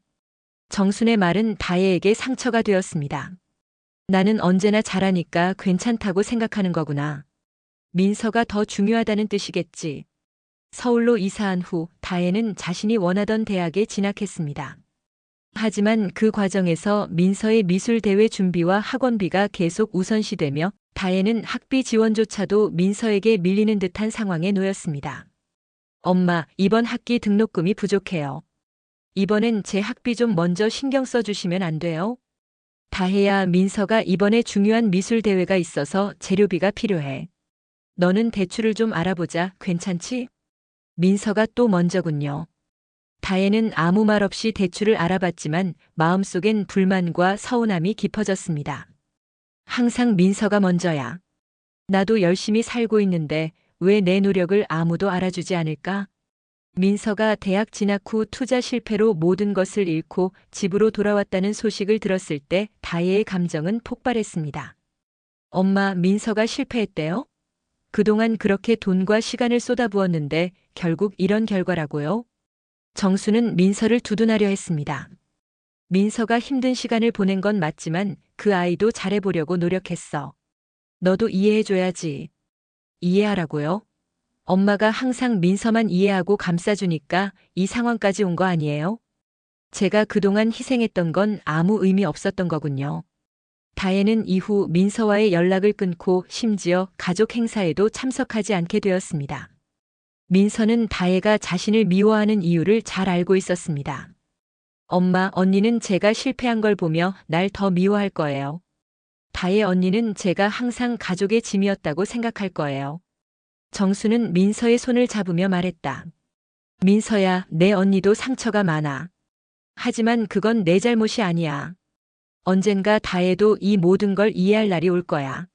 정순의 말은 다혜에게 상처가 되었습니다. 나는 언제나 잘하니까 괜찮다고 생각하는 거구나. 민서가 더 중요하다는 뜻이겠지. 서울로 이사한 후 다혜는 자신이 원하던 대학에 진학했습니다. 하지만 그 과정에서 민서의 미술 대회 준비와 학원비가 계속 우선시되며 다혜는 학비 지원조차도 민서에게 밀리는 듯한 상황에 놓였습니다. 엄마, 이번 학기 등록금이 부족해요. 이번엔 제 학비 좀 먼저 신경 써주시면 안 돼요? 다혜야, 민서가 이번에 중요한 미술 대회가 있어서 재료비가 필요해. 너는 대출을 좀 알아보자. 괜찮지? 민서가 또 먼저군요. 다혜는 아무 말 없이 대출을 알아봤지만 마음속엔 불만과 서운함이 깊어졌습니다. 항상 민서가 먼저야. 나도 열심히 살고 있는데 왜 내 노력을 아무도 알아주지 않을까? 민서가 대학 진학 후 투자 실패로 모든 것을 잃고 집으로 돌아왔다는 소식을 들었을 때 다혜의 감정은 폭발했습니다. 엄마, 민서가 실패했대요? 그동안 그렇게 돈과 시간을 쏟아부었는데 결국 이런 결과라고요? 정수는 민서를 두둔하려 했습니다. 민서가 힘든 시간을 보낸 건 맞지만 그 아이도 잘해보려고 노력했어. 너도 이해해줘야지. 이해하라고요? 엄마가 항상 민서만 이해하고 감싸주니까 이 상황까지 온 거 아니에요? 제가 그동안 희생했던 건 아무 의미 없었던 거군요. 다혜는 이후 민서와의 연락을 끊고 심지어 가족 행사에도 참석하지 않게 되었습니다. 민서는 다혜가 자신을 미워하는 이유를 잘 알고 있었습니다. 엄마, 언니는 제가 실패한 걸 보며 날 더 미워할 거예요. 다혜 언니는 제가 항상 가족의 짐이었다고 생각할 거예요. 정수는 민서의 손을 잡으며 말했다. 민서야, 내 언니도 상처가 많아. 하지만 그건 내 잘못이 아니야. 언젠가 다혜도 이 모든 걸 이해할 날이 올 거야.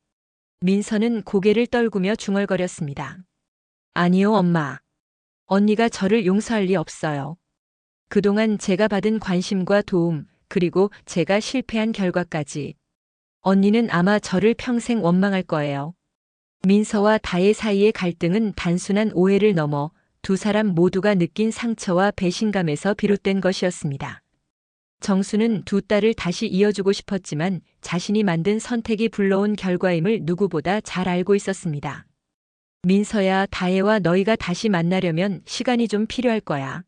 민서는 고개를 떨구며 중얼거렸습니다. 아니요, 엄마. 언니가 저를 용서할 리 없어요. 그동안 제가 받은 관심과 도움, 그리고 제가 실패한 결과까지. 언니는 아마 저를 평생 원망할 거예요. 민서와 다혜 사이의 갈등은 단순한 오해를 넘어 두 사람 모두가 느낀 상처와 배신감에서 비롯된 것이었습니다. 정수는 두 딸을 다시 이어주고 싶었지만 자신이 만든 선택이 불러온 결과임을 누구보다 잘 알고 있었습니다. 민서야, 다혜와 너희가 다시 만나려면 시간이 좀 필요할 거야.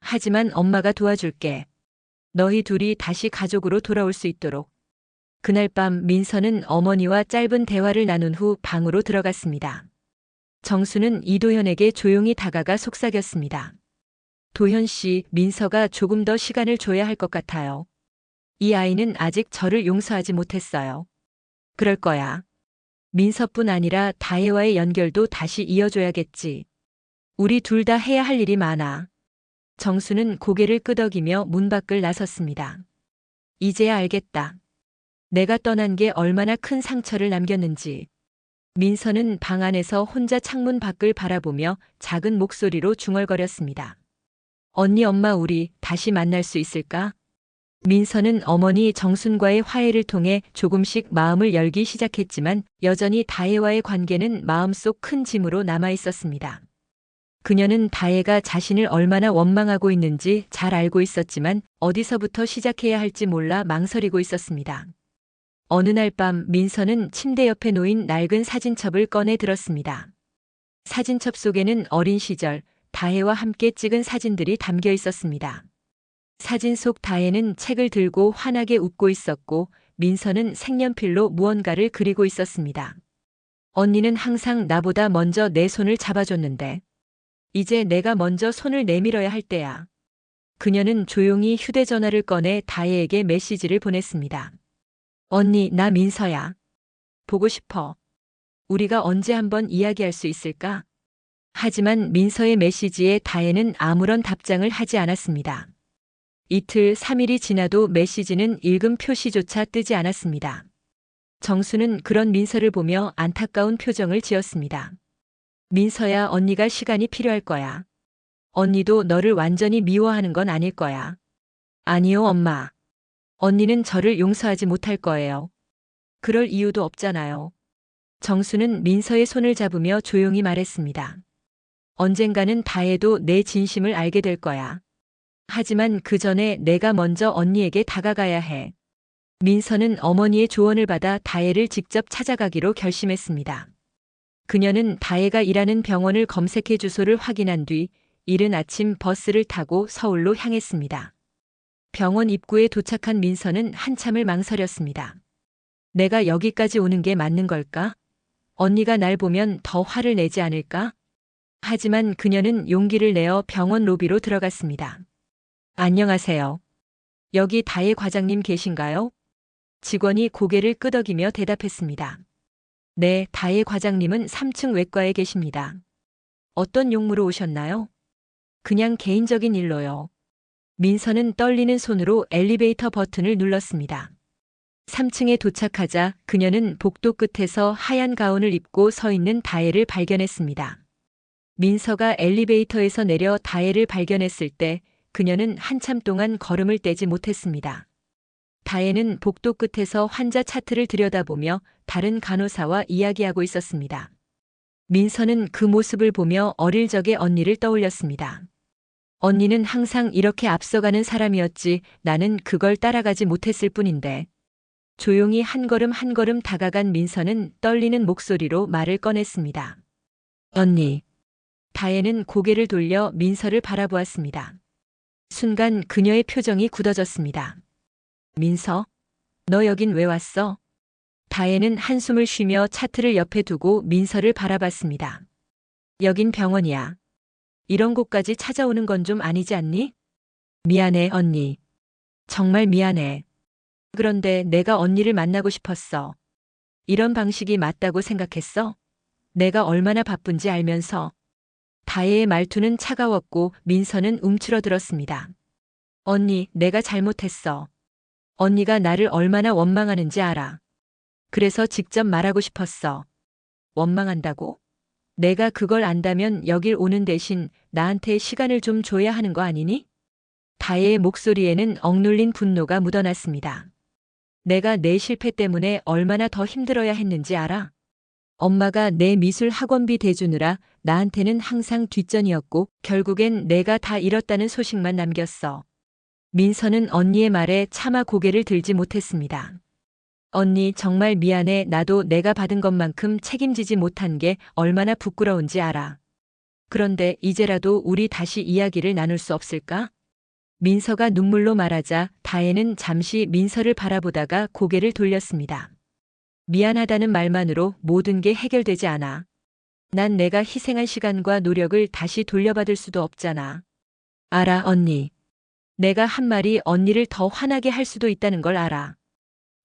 하지만 엄마가 도와줄게. 너희 둘이 다시 가족으로 돌아올 수 있도록. 그날 밤 민서는 어머니와 짧은 대화를 나눈 후 방으로 들어갔습니다. 정수는 이도현에게 조용히 다가가 속삭였습니다. 도현 씨, 민서가 조금 더 시간을 줘야 할 것 같아요. 이 아이는 아직 저를 용서하지 못했어요. 그럴 거야. 민서뿐 아니라 다혜와의 연결도 다시 이어줘야겠지. 우리 둘 다 해야 할 일이 많아. 정수는 고개를 끄덕이며 문 밖을 나섰습니다. 이제야 알겠다. 내가 떠난 게 얼마나 큰 상처를 남겼는지. 민서는 방 안에서 혼자 창문 밖을 바라보며 작은 목소리로 중얼거렸습니다. 언니, 엄마, 우리 다시 만날 수 있을까? 민서는 어머니 정순과의 화해를 통해 조금씩 마음을 열기 시작했지만 여전히 다혜와의 관계는 마음속 큰 짐으로 남아 있었습니다. 그녀는 다혜가 자신을 얼마나 원망하고 있는지 잘 알고 있었지만 어디서부터 시작해야 할지 몰라 망설이고 있었습니다. 어느 날 밤 민서는 침대 옆에 놓인 낡은 사진첩을 꺼내 들었습니다. 사진첩 속에는 어린 시절 다혜와 함께 찍은 사진들이 담겨 있었습니다. 사진 속 다혜는 책을 들고 환하게 웃고 있었고 민서는 색연필로 무언가를 그리고 있었습니다. 언니는 항상 나보다 먼저 내 손을 잡아줬는데 이제 내가 먼저 손을 내밀어야 할 때야. 그녀는 조용히 휴대전화를 꺼내 다혜에게 메시지를 보냈습니다. 언니, 나 민서야. 보고 싶어. 우리가 언제 한번 이야기할 수 있을까? 하지만 민서의 메시지에 다혜는 아무런 답장을 하지 않았습니다. 이틀, 3일이 지나도 메시지는 읽음 표시조차 뜨지 않았습니다. 정수는 그런 민서를 보며 안타까운 표정을 지었습니다. 민서야, 언니가 시간이 필요할 거야. 언니도 너를 완전히 미워하는 건 아닐 거야. 아니요, 엄마. 언니는 저를 용서하지 못할 거예요. 그럴 이유도 없잖아요. 정수는 민서의 손을 잡으며 조용히 말했습니다. 언젠가는 다혜도 내 진심을 알게 될 거야. 하지만 그 전에 내가 먼저 언니에게 다가가야 해. 민서는 어머니의 조언을 받아 다혜를 직접 찾아가기로 결심했습니다. 그녀는 다혜가 일하는 병원을 검색해 주소를 확인한 뒤 이른 아침 버스를 타고 서울로 향했습니다. 병원 입구에 도착한 민서는 한참을 망설였습니다. 내가 여기까지 오는 게 맞는 걸까? 언니가 날 보면 더 화를 내지 않을까? 하지만 그녀는 용기를 내어 병원 로비로 들어갔습니다. 안녕하세요. 여기 다혜 과장님 계신가요? 직원이 고개를 끄덕이며 대답했습니다. 네, 다혜 과장님은 3층 외과에 계십니다. 어떤 용무로 오셨나요? 그냥 개인적인 일로요. 민서는 떨리는 손으로 엘리베이터 버튼을 눌렀습니다. 3층에 도착하자 그녀는 복도 끝에서 하얀 가운을 입고 서 있는 다혜를 발견했습니다. 민서가 엘리베이터에서 내려 다혜를 발견했을 때 그녀는 한참 동안 걸음을 떼지 못했습니다. 다혜는 복도 끝에서 환자 차트를 들여다보며 다른 간호사와 이야기하고 있었습니다. 민서는 그 모습을 보며 어릴 적의 언니를 떠올렸습니다. 언니는 항상 이렇게 앞서가는 사람이었지 나는 그걸 따라가지 못했을 뿐인데. 조용히 한 걸음 한 걸음 다가간 민서는 떨리는 목소리로 말을 꺼냈습니다. 언니. 다혜는 고개를 돌려 민서를 바라보았습니다. 순간 그녀의 표정이 굳어졌습니다. 민서? 너 여긴 왜 왔어? 다혜는 한숨을 쉬며 차트를 옆에 두고 민서를 바라봤습니다. 여긴 병원이야. 이런 곳까지 찾아오는 건 좀 아니지 않니? 미안해, 언니. 정말 미안해. 그런데 내가 언니를 만나고 싶었어. 이런 방식이 맞다고 생각했어? 내가 얼마나 바쁜지 알면서. 다혜의 말투는 차가웠고 민서는 움츠러들었습니다. 언니, 내가 잘못했어. 언니가 나를 얼마나 원망하는지 알아. 그래서 직접 말하고 싶었어. 원망한다고? 내가 그걸 안다면 여길 오는 대신 나한테 시간을 좀 줘야 하는 거 아니니? 다혜의 목소리에는 억눌린 분노가 묻어났습니다. 내가 내 실패 때문에 얼마나 더 힘들어야 했는지 알아? 엄마가 내 미술 학원비 대주느라 나한테는 항상 뒷전이었고 결국엔 내가 다 잃었다는 소식만 남겼어. 민서는 언니의 말에 차마 고개를 들지 못했습니다. 언니 정말 미안해. 나도 내가 받은 것만큼 책임지지 못한 게 얼마나 부끄러운지 알아. 그런데 이제라도 우리 다시 이야기를 나눌 수 없을까? 민서가 눈물로 말하자 다혜는 잠시 민서를 바라보다가 고개를 돌렸습니다. 미안하다는 말만으로 모든 게 해결되지 않아. 난 내가 희생한 시간과 노력을 다시 돌려받을 수도 없잖아. 알아, 언니. 내가 한 말이 언니를 더 화나게 할 수도 있다는 걸 알아.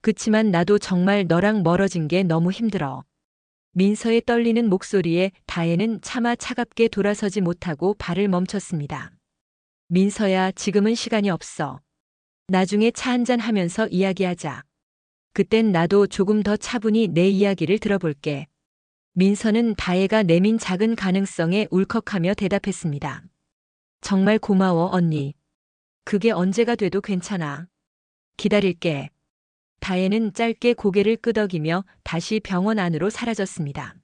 그치만 나도 정말 너랑 멀어진 게 너무 힘들어. 민서의 떨리는 목소리에 다혜는 차마 차갑게 돌아서지 못하고 발을 멈췄습니다. 민서야, 지금은 시간이 없어. 나중에 차 한잔 하면서 이야기하자. 그땐 나도 조금 더 차분히 내 이야기를 들어볼게. 민서는 다혜가 내민 작은 가능성에 울컥하며 대답했습니다. 정말 고마워, 언니. 그게 언제가 돼도 괜찮아. 기다릴게. 다혜는 짧게 고개를 끄덕이며 다시 병원 안으로 사라졌습니다.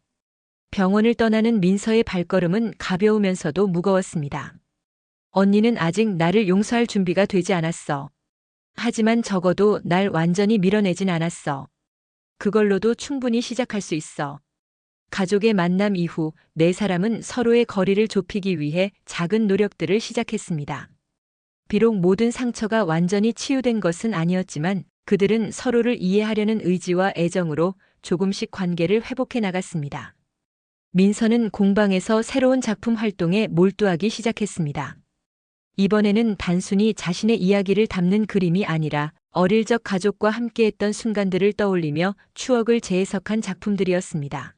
병원을 떠나는 민서의 발걸음은 가벼우면서도 무거웠습니다. 언니는 아직 나를 용서할 준비가 되지 않았어. 하지만 적어도 날 완전히 밀어내진 않았어. 그걸로도 충분히 시작할 수 있어. 가족의 만남 이후 네 사람은 서로의 거리를 좁히기 위해 작은 노력들을 시작했습니다. 비록 모든 상처가 완전히 치유된 것은 아니었지만 그들은 서로를 이해하려는 의지와 애정으로 조금씩 관계를 회복해 나갔습니다. 민서는 공방에서 새로운 작품 활동에 몰두하기 시작했습니다. 이번에는 단순히 자신의 이야기를 담는 그림이 아니라 어릴 적 가족과 함께했던 순간들을 떠올리며 추억을 재해석한 작품들이었습니다.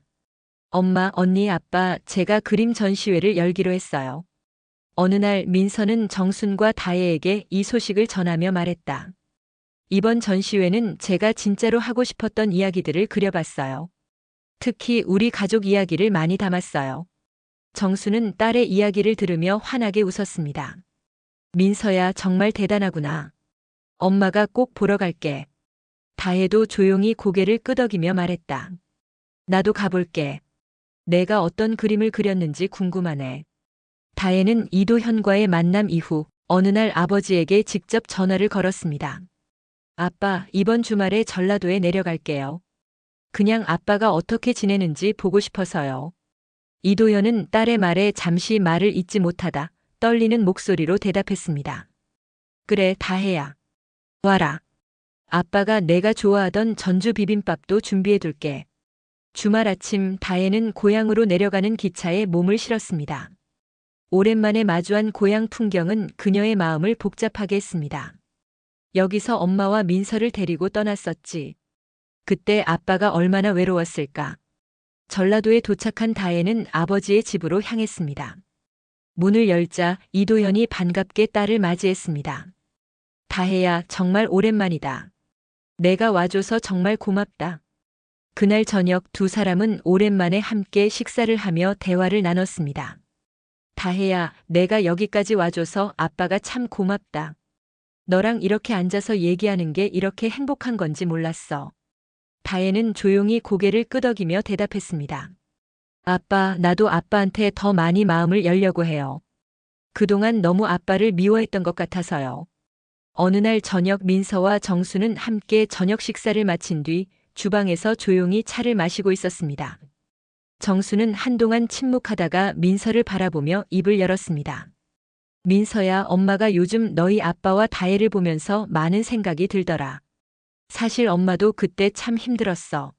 엄마, 언니, 아빠, 제가 그림 전시회를 열기로 했어요. 어느 날 민서는 정순과 다혜에게 이 소식을 전하며 말했다. 이번 전시회는 제가 진짜로 하고 싶었던 이야기들을 그려봤어요. 특히 우리 가족 이야기를 많이 담았어요. 정수는 딸의 이야기를 들으며 환하게 웃었습니다. 민서야, 정말 대단하구나. 엄마가 꼭 보러 갈게. 다혜도 조용히 고개를 끄덕이며 말했다. 나도 가볼게. 내가 어떤 그림을 그렸는지 궁금하네. 다혜는 이도현과의 만남 이후 어느 날 아버지에게 직접 전화를 걸었습니다. 아빠, 이번 주말에 전라도에 내려갈게요. 그냥 아빠가 어떻게 지내는지 보고 싶어서요. 이도현은 딸의 말에 잠시 말을 잇지 못하다 떨리는 목소리로 대답했습니다. 그래, 다혜야. 와라. 아빠가 내가 좋아하던 전주 비빔밥도 준비해둘게. 주말 아침 다혜는 고향으로 내려가는 기차에 몸을 실었습니다. 오랜만에 마주한 고향 풍경은 그녀의 마음을 복잡하게 했습니다. 여기서 엄마와 민서를 데리고 떠났었지. 그때 아빠가 얼마나 외로웠을까. 전라도에 도착한 다혜는 아버지의 집으로 향했습니다. 문을 열자 이도현이 반갑게 딸을 맞이했습니다. 다혜야, 정말 오랜만이다. 내가 와줘서 정말 고맙다. 그날 저녁 두 사람은 오랜만에 함께 식사를 하며 대화를 나눴습니다. 다혜야, 내가 여기까지 와줘서 아빠가 참 고맙다. 너랑 이렇게 앉아서 얘기하는 게 이렇게 행복한 건지 몰랐어. 다혜는 조용히 고개를 끄덕이며 대답했습니다. 아빠, 나도 아빠한테 더 많이 마음을 열려고 해요. 그동안 너무 아빠를 미워했던 것 같아서요. 어느 날 저녁 민서와 정수는 함께 저녁 식사를 마친 뒤 주방에서 조용히 차를 마시고 있었습니다. 정수는 한동안 침묵하다가 민서를 바라보며 입을 열었습니다. 민서야, 엄마가 요즘 너희 아빠와 다혜를 보면서 많은 생각이 들더라. 사실 엄마도 그때 참 힘들었어.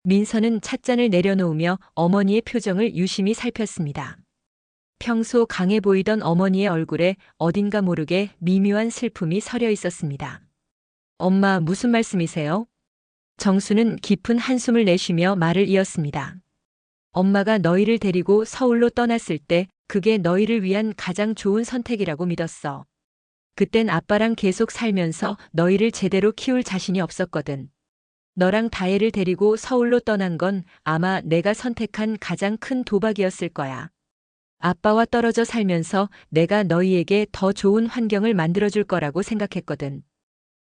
민서는 찻잔을 내려놓으며 어머니의 표정을 유심히 살폈습니다. 평소 강해 보이던 어머니의 얼굴에 어딘가 모르게 미묘한 슬픔이 서려 있었습니다. 엄마, 무슨 말씀이세요? 정수는 깊은 한숨을 내쉬며 말을 이었습니다. 엄마가 너희를 데리고 서울로 떠났을 때 그게 너희를 위한 가장 좋은 선택이라고 믿었어. 그땐 아빠랑 계속 살면서 너희를 제대로 키울 자신이 없었거든. 너랑 다혜를 데리고 서울로 떠난 건 아마 내가 선택한 가장 큰 도박이었을 거야. 아빠와 떨어져 살면서 내가 너희에게 더 좋은 환경을 만들어줄 거라고 생각했거든.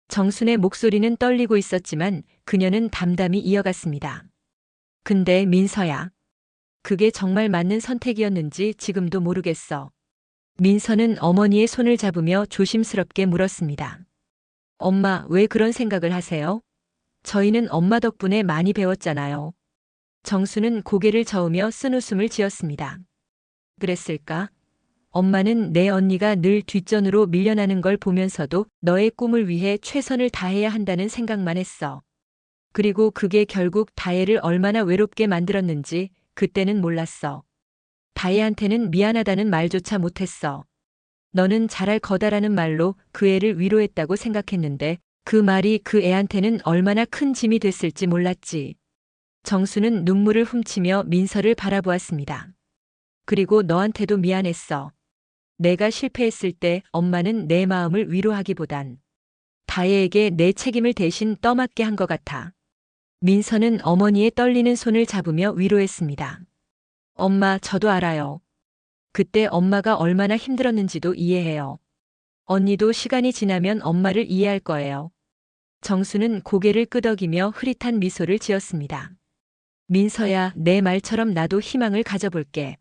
정순의 목소리는 떨리고 있었지만 그녀는 담담히 이어갔습니다. 근데 민서야. 그게 정말 맞는 선택이었는지 지금도 모르겠어. 민서는 어머니의 손을 잡으며 조심스럽게 물었습니다. 엄마, 왜 그런 생각을 하세요? 저희는 엄마 덕분에 많이 배웠잖아요. 정수는 고개를 저으며 쓴웃음을 지었습니다. 그랬을까? 엄마는 내 언니가 늘 뒷전으로 밀려나는 걸 보면서도 너의 꿈을 위해 최선을 다해야 한다는 생각만 했어. 그리고 그게 결국 다혜를 얼마나 외롭게 만들었는지 그때는 몰랐어. 다혜한테는 미안하다는 말조차 못했어. 너는 잘할 거다라는 말로 그 애를 위로했다고 생각했는데 그 말이 그 애한테는 얼마나 큰 짐이 됐을지 몰랐지. 정수는 눈물을 훔치며 민서를 바라보았습니다. 그리고 너한테도 미안했어. 내가 실패했을 때 엄마는 내 마음을 위로하기보단 다혜에게 내 책임을 대신 떠맡게 한 것 같아. 민서는 어머니의 떨리는 손을 잡으며 위로했습니다. 엄마, 저도 알아요. 그때 엄마가 얼마나 힘들었는지도 이해해요. 언니도 시간이 지나면 엄마를 이해할 거예요. 정수는 고개를 끄덕이며 흐릿한 미소를 지었습니다. 민서야, 내 말처럼 나도 희망을 가져볼게.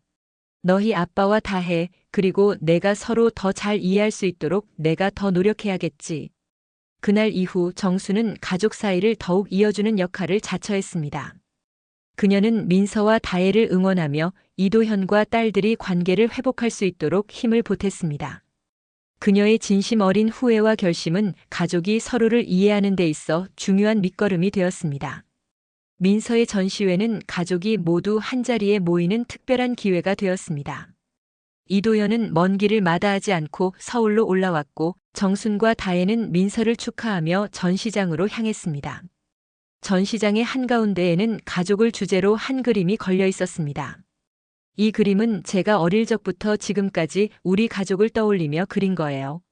너희 아빠와 다혜, 그리고 내가 서로 더 잘 이해할 수 있도록 내가 더 노력해야겠지. 그날 이후 정수는 가족 사이를 더욱 이어주는 역할을 자처했습니다. 그녀는 민서와 다혜를 응원하며 이도현과 딸들이 관계를 회복할 수 있도록 힘을 보탰습니다. 그녀의 진심 어린 후회와 결심은 가족이 서로를 이해하는 데 있어 중요한 밑거름이 되었습니다. 민서의 전시회는 가족이 모두 한자리에 모이는 특별한 기회가 되었습니다. 이도현은 먼 길을 마다하지 않고 서울로 올라왔고 정순과 다혜는 민서를 축하하며 전시장으로 향했습니다. 전시장의 한가운데에는 가족을 주제로 한 그림이 걸려 있었습니다. 이 그림은 제가 어릴 적부터 지금까지 우리 가족을 떠올리며 그린 거예요.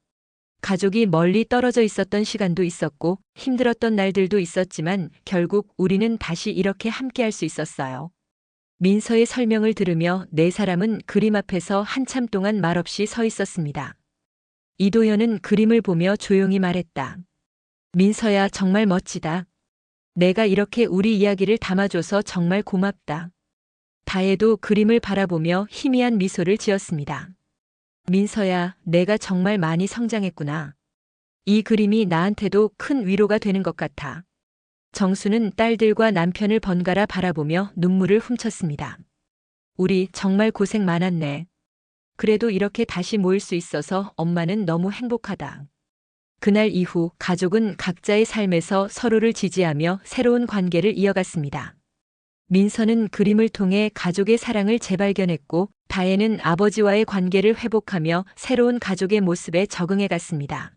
가족이 멀리 떨어져 있었던 시간도 있었고 힘들었던 날들도 있었지만 결국 우리는 다시 이렇게 함께할 수 있었어요. 민서의 설명을 들으며 네 사람은 그림 앞에서 한참 동안 말없이 서 있었습니다. 이도현은 그림을 보며 조용히 말했다. 민서야, 정말 멋지다. 내가 이렇게 우리 이야기를 담아줘서 정말 고맙다. 다혜도 그림을 바라보며 희미한 미소를 지었습니다. 민서야, 내가 정말 많이 성장했구나. 이 그림이 나한테도 큰 위로가 되는 것 같아. 정수는 딸들과 남편을 번갈아 바라보며 눈물을 훔쳤습니다. 우리 정말 고생 많았네. 그래도 이렇게 다시 모일 수 있어서 엄마는 너무 행복하다. 그날 이후 가족은 각자의 삶에서 서로를 지지하며 새로운 관계를 이어갔습니다. 민서는 그림을 통해 가족의 사랑을 재발견했고 다혜는 아버지와의 관계를 회복하며 새로운 가족의 모습에 적응해 갔습니다.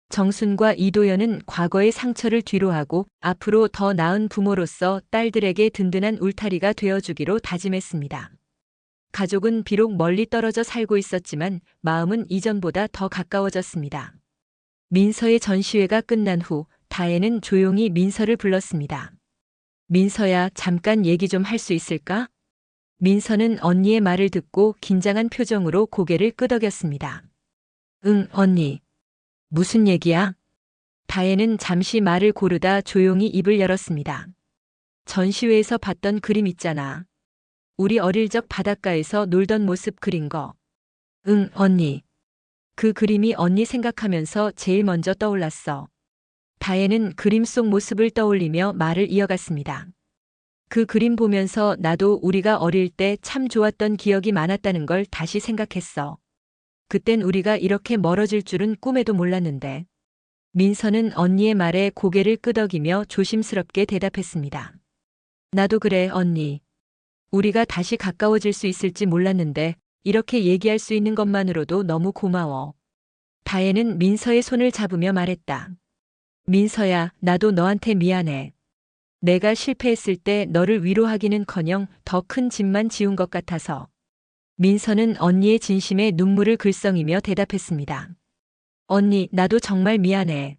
정순과 이도현은 과거의 상처를 뒤로하고 앞으로 더 나은 부모로서 딸들에게 든든한 울타리가 되어주기로 다짐했습니다. 가족은 비록 멀리 떨어져 살고 있었지만 마음은 이전보다 더 가까워졌습니다. 민서의 전시회가 끝난 후 다혜는 조용히 민서를 불렀습니다. 민서야, 잠깐 얘기 좀 할 수 있을까? 민서는 언니의 말을 듣고 긴장한 표정으로 고개를 끄덕였습니다. 응, 언니. 무슨 얘기야? 다혜는 잠시 말을 고르다 조용히 입을 열었습니다. 전시회에서 봤던 그림 있잖아. 우리 어릴 적 바닷가에서 놀던 모습 그린 거. 응, 언니. 그 그림이 언니 생각하면서 제일 먼저 떠올랐어. 다혜는 그림 속 모습을 떠올리며 말을 이어갔습니다. 그 그림 보면서 나도 우리가 어릴 때 참 좋았던 기억이 많았다는 걸 다시 생각했어. 그땐 우리가 이렇게 멀어질 줄은 꿈에도 몰랐는데. 민서는 언니의 말에 고개를 끄덕이며 조심스럽게 대답했습니다. 나도 그래, 언니. 우리가 다시 가까워질 수 있을지 몰랐는데 이렇게 얘기할 수 있는 것만으로도 너무 고마워. 다혜는 민서의 손을 잡으며 말했다. 민서야, 나도 너한테 미안해. 내가 실패했을 때 너를 위로하기는커녕 더 큰 짐만 지운 것 같아서. 민서는 언니의 진심에 눈물을 글썽이며 대답했습니다. 언니, 나도 정말 미안해.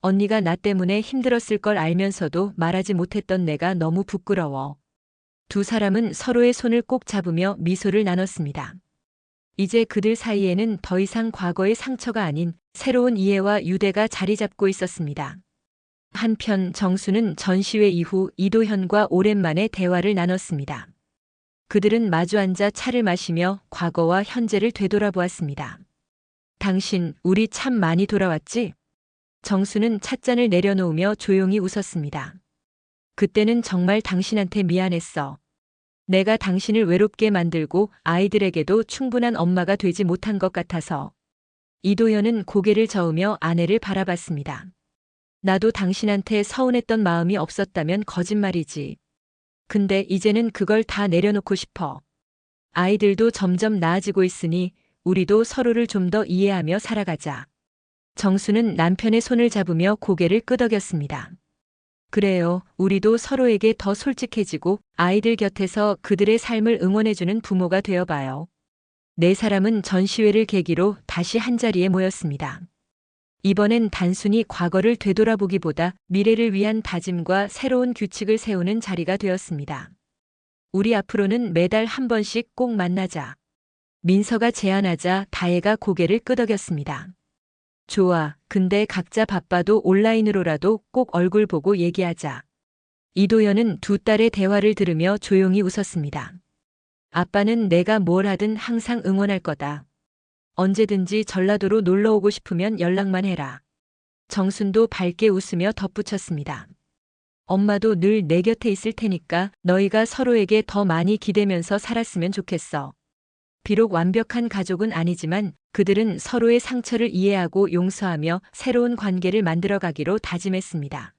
언니가 나 때문에 힘들었을 걸 알면서도 말하지 못했던 내가 너무 부끄러워. 두 사람은 서로의 손을 꼭 잡으며 미소를 나눴습니다. 이제 그들 사이에는 더 이상 과거의 상처가 아닌 새로운 이해와 유대가 자리 잡고 있었습니다. 한편 정수는 전시회 이후 이도현과 오랜만에 대화를 나눴습니다. 그들은 마주 앉아 차를 마시며 과거와 현재를 되돌아보았습니다. 당신, 우리 참 많이 돌아왔지? 정수는 찻잔을 내려놓으며 조용히 웃었습니다. 그때는 정말 당신한테 미안했어. 내가 당신을 외롭게 만들고 아이들에게도 충분한 엄마가 되지 못한 것 같아서. 이도현은 고개를 저으며 아내를 바라봤습니다. 나도 당신한테 서운했던 마음이 없었다면 거짓말이지. 근데 이제는 그걸 다 내려놓고 싶어. 아이들도 점점 나아지고 있으니 우리도 서로를 좀 더 이해하며 살아가자. 정수는 남편의 손을 잡으며 고개를 끄덕였습니다. 그래요. 우리도 서로에게 더 솔직해지고 아이들 곁에서 그들의 삶을 응원해주는 부모가 되어봐요. 네 사람은 전시회를 계기로 다시 한자리에 모였습니다. 이번엔 단순히 과거를 되돌아보기보다 미래를 위한 다짐과 새로운 규칙을 세우는 자리가 되었습니다. 우리 앞으로는 매달 한 번씩 꼭 만나자. 민서가 제안하자 다혜가 고개를 끄덕였습니다. 좋아. 근데 각자 바빠도 온라인으로라도 꼭 얼굴 보고 얘기하자. 이도현은 두 딸의 대화를 들으며 조용히 웃었습니다. 아빠는 내가 뭘 하든 항상 응원할 거다. 언제든지 전라도로 놀러 오고 싶으면 연락만 해라. 정순도 밝게 웃으며 덧붙였습니다. 엄마도 늘 내 곁에 있을 테니까 너희가 서로에게 더 많이 기대면서 살았으면 좋겠어. 비록 완벽한 가족은 아니지만 그들은 서로의 상처를 이해하고 용서하며 새로운 관계를 만들어가기로 다짐했습니다.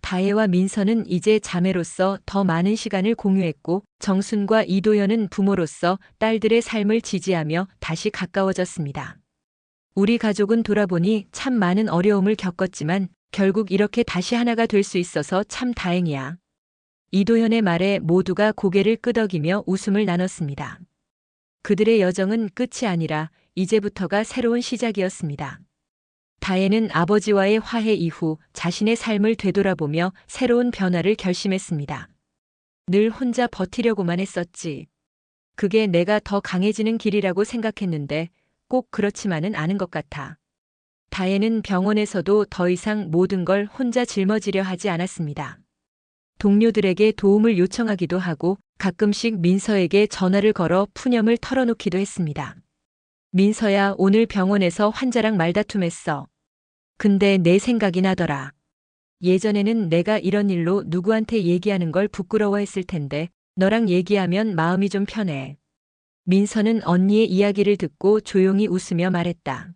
다혜와 민서는 이제 자매로서 더 많은 시간을 공유했고 정순과 이도현은 부모로서 딸들의 삶을 지지하며 다시 가까워졌습니다. 우리 가족은 돌아보니 참 많은 어려움을 겪었지만 결국 이렇게 다시 하나가 될 수 있어서 참 다행이야. 이도현의 말에 모두가 고개를 끄덕이며 웃음을 나눴습니다. 그들의 여정은 끝이 아니라 이제부터가 새로운 시작이었습니다. 다혜는 아버지와의 화해 이후 자신의 삶을 되돌아보며 새로운 변화를 결심했습니다. 늘 혼자 버티려고만 했었지. 그게 내가 더 강해지는 길이라고 생각했는데 꼭 그렇지만은 않은 것 같아. 다혜는 병원에서도 더 이상 모든 걸 혼자 짊어지려 하지 않았습니다. 동료들에게 도움을 요청하기도 하고 가끔씩 민서에게 전화를 걸어 푸념을 털어놓기도 했습니다. 민서야, 오늘 병원에서 환자랑 말다툼했어. 근데 내 생각이 나더라. 예전에는 내가 이런 일로 누구한테 얘기하는 걸 부끄러워했을 텐데 너랑 얘기하면 마음이 좀 편해. 민서는 언니의 이야기를 듣고 조용히 웃으며 말했다.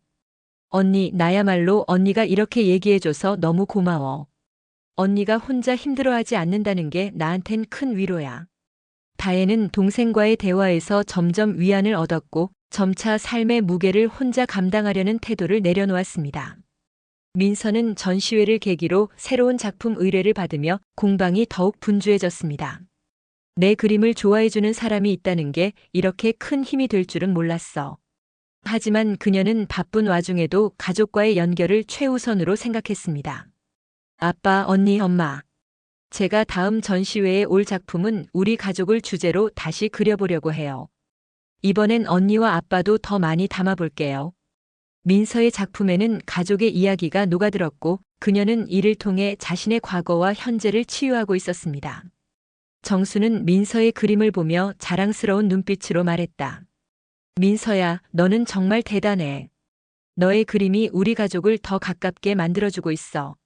언니, 나야말로 언니가 이렇게 얘기해줘서 너무 고마워. 언니가 혼자 힘들어하지 않는다는 게 나한텐 큰 위로야. 다혜는 동생과의 대화에서 점점 위안을 얻었고 점차 삶의 무게를 혼자 감당하려는 태도를 내려놓았습니다. 민서는 전시회를 계기로 새로운 작품 의뢰를 받으며 공방이 더욱 분주해졌습니다. 내 그림을 좋아해주는 사람이 있다는 게 이렇게 큰 힘이 될 줄은 몰랐어. 하지만 그녀는 바쁜 와중에도 가족과의 연결을 최우선으로 생각했습니다. 아빠, 언니, 엄마. 제가 다음 전시회에 올 작품은 우리 가족을 주제로 다시 그려보려고 해요. 이번엔 언니와 아빠도 더 많이 담아볼게요. 민서의 작품에는 가족의 이야기가 녹아들었고 그녀는 이를 통해 자신의 과거와 현재를 치유하고 있었습니다. 정수는 민서의 그림을 보며 자랑스러운 눈빛으로 말했다. 민서야, 너는 정말 대단해. 너의 그림이 우리 가족을 더 가깝게 만들어주고 있어.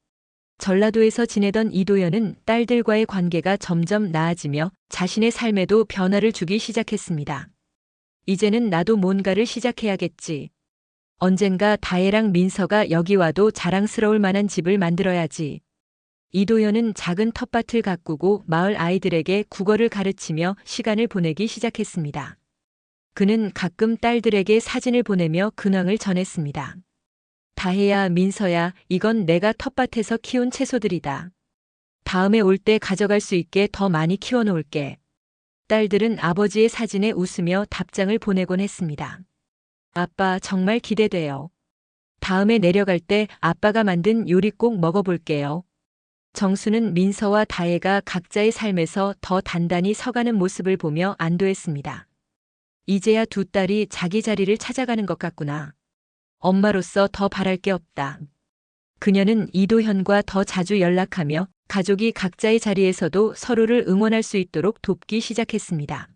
전라도에서 지내던 이도현은 딸들과의 관계가 점점 나아지며 자신의 삶에도 변화를 주기 시작했습니다. 이제는 나도 뭔가를 시작해야겠지. 언젠가 다혜랑 민서가 여기 와도 자랑스러울 만한 집을 만들어야지. 이도현은 작은 텃밭을 가꾸고 마을 아이들에게 국어를 가르치며 시간을 보내기 시작했습니다. 그는 가끔 딸들에게 사진을 보내며 근황을 전했습니다. 다혜야, 민서야, 이건 내가 텃밭에서 키운 채소들이다. 다음에 올 때 가져갈 수 있게 더 많이 키워놓을게. 딸들은 아버지의 사진에 웃으며 답장을 보내곤 했습니다. 아빠, 정말 기대돼요. 다음에 내려갈 때 아빠가 만든 요리 꼭 먹어볼게요. 정수는 민서와 다혜가 각자의 삶에서 더 단단히 서가는 모습을 보며 안도했습니다. 이제야 두 딸이 자기 자리를 찾아가는 것 같구나. 엄마로서 더 바랄 게 없다. 그녀는 이도현과 더 자주 연락하며 가족이 각자의 자리에서도 서로를 응원할 수 있도록 돕기 시작했습니다.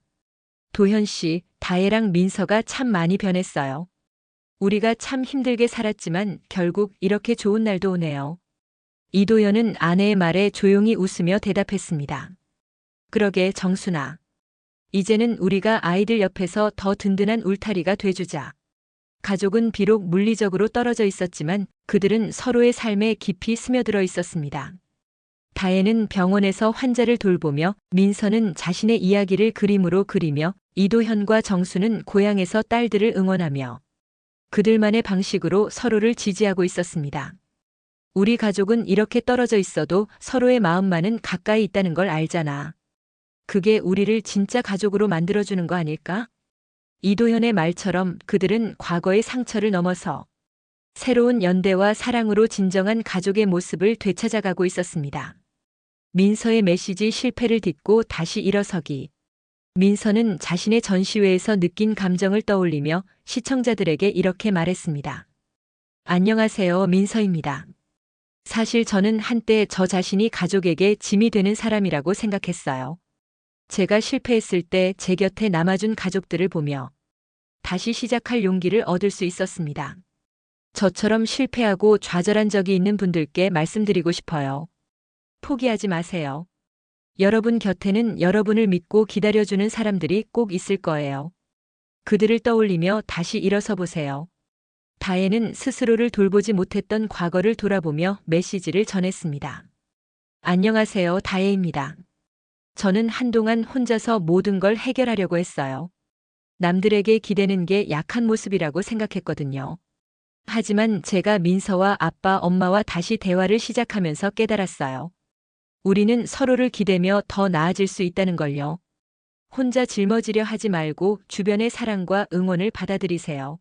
도현 씨, 다혜랑 민서가 참 많이 변했어요. 우리가 참 힘들게 살았지만 결국 이렇게 좋은 날도 오네요. 이도현은 아내의 말에 조용히 웃으며 대답했습니다. 그러게, 정순아. 이제는 우리가 아이들 옆에서 더 든든한 울타리가 돼주자. 가족은 비록 물리적으로 떨어져 있었지만 그들은 서로의 삶에 깊이 스며들어 있었습니다. 다혜는 병원에서 환자를 돌보며 민서는 자신의 이야기를 그림으로 그리며 이도현과 정수는 고향에서 딸들을 응원하며 그들만의 방식으로 서로를 지지하고 있었습니다. 우리 가족은 이렇게 떨어져 있어도 서로의 마음만은 가까이 있다는 걸 알잖아. 그게 우리를 진짜 가족으로 만들어주는 거 아닐까? 이도현의 말처럼 그들은 과거의 상처를 넘어서 새로운 연대와 사랑으로 진정한 가족의 모습을 되찾아가고 있었습니다. 민서의 메시지 실패를 딛고 다시 일어서기. 민서는 자신의 전시회에서 느낀 감정을 떠올리며 시청자들에게 이렇게 말했습니다. 안녕하세요, 민서입니다. 사실 저는 한때 저 자신이 가족에게 짐이 되는 사람이라고 생각했어요. 제가 실패했을 때 제 곁에 남아준 가족들을 보며 다시 시작할 용기를 얻을 수 있었습니다. 저처럼 실패하고 좌절한 적이 있는 분들께 말씀드리고 싶어요. 포기하지 마세요. 여러분 곁에는 여러분을 믿고 기다려주는 사람들이 꼭 있을 거예요. 그들을 떠올리며 다시 일어서 보세요. 다혜는 스스로를 돌보지 못했던 과거를 돌아보며 메시지를 전했습니다. 안녕하세요, 다혜입니다. 저는 한동안 혼자서 모든 걸 해결하려고 했어요. 남들에게 기대는 게 약한 모습이라고 생각했거든요. 하지만 제가 민서와 아빠, 엄마와 다시 대화를 시작하면서 깨달았어요. 우리는 서로를 기대며 더 나아질 수 있다는 걸요. 혼자 짊어지려 하지 말고 주변의 사랑과 응원을 받아들이세요.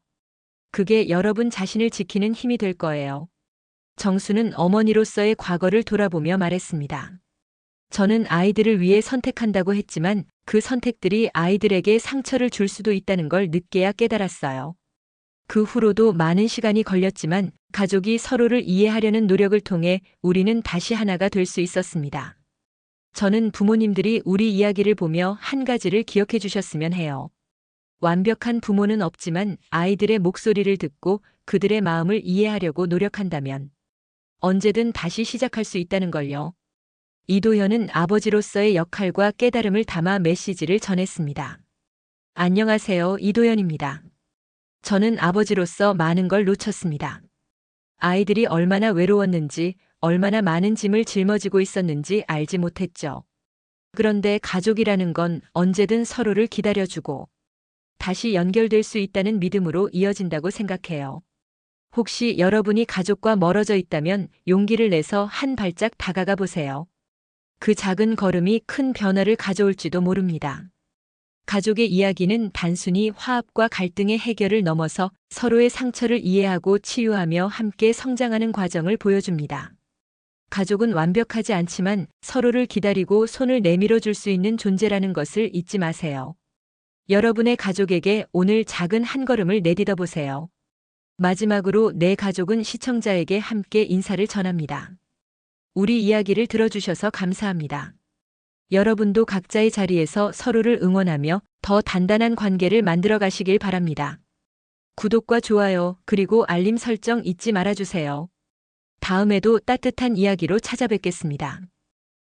그게 여러분 자신을 지키는 힘이 될 거예요. 정수는 어머니로서의 과거를 돌아보며 말했습니다. 저는 아이들을 위해 선택한다고 했지만 그 선택들이 아이들에게 상처를 줄 수도 있다는 걸 늦게야 깨달았어요. 그 후로도 많은 시간이 걸렸지만 가족이 서로를 이해하려는 노력을 통해 우리는 다시 하나가 될 수 있었습니다. 저는 부모님들이 우리 이야기를 보며 한 가지를 기억해 주셨으면 해요. 완벽한 부모는 없지만 아이들의 목소리를 듣고 그들의 마음을 이해하려고 노력한다면 언제든 다시 시작할 수 있다는 걸요. 이도현은 아버지로서의 역할과 깨달음을 담아 메시지를 전했습니다. 안녕하세요, 이도현입니다. 저는 아버지로서 많은 걸 놓쳤습니다. 아이들이 얼마나 외로웠는지, 얼마나 많은 짐을 짊어지고 있었는지 알지 못했죠. 그런데 가족이라는 건 언제든 서로를 기다려주고 다시 연결될 수 있다는 믿음으로 이어진다고 생각해요. 혹시 여러분이 가족과 멀어져 있다면 용기를 내서 한 발짝 다가가 보세요. 그 작은 걸음이 큰 변화를 가져올지도 모릅니다. 가족의 이야기는 단순히 화합과 갈등의 해결을 넘어서 서로의 상처를 이해하고 치유하며 함께 성장하는 과정을 보여줍니다. 가족은 완벽하지 않지만 서로를 기다리고 손을 내밀어 줄 수 있는 존재라는 것을 잊지 마세요. 여러분의 가족에게 오늘 작은 한 걸음을 내딛어 보세요. 마지막으로 내 가족은 시청자에게 함께 인사를 전합니다. 우리 이야기를 들어주셔서 감사합니다. 여러분도 각자의 자리에서 서로를 응원하며 더 단단한 관계를 만들어 가시길 바랍니다. 구독과 좋아요, 그리고 알림 설정 잊지 말아주세요. 다음에도 따뜻한 이야기로 찾아뵙겠습니다.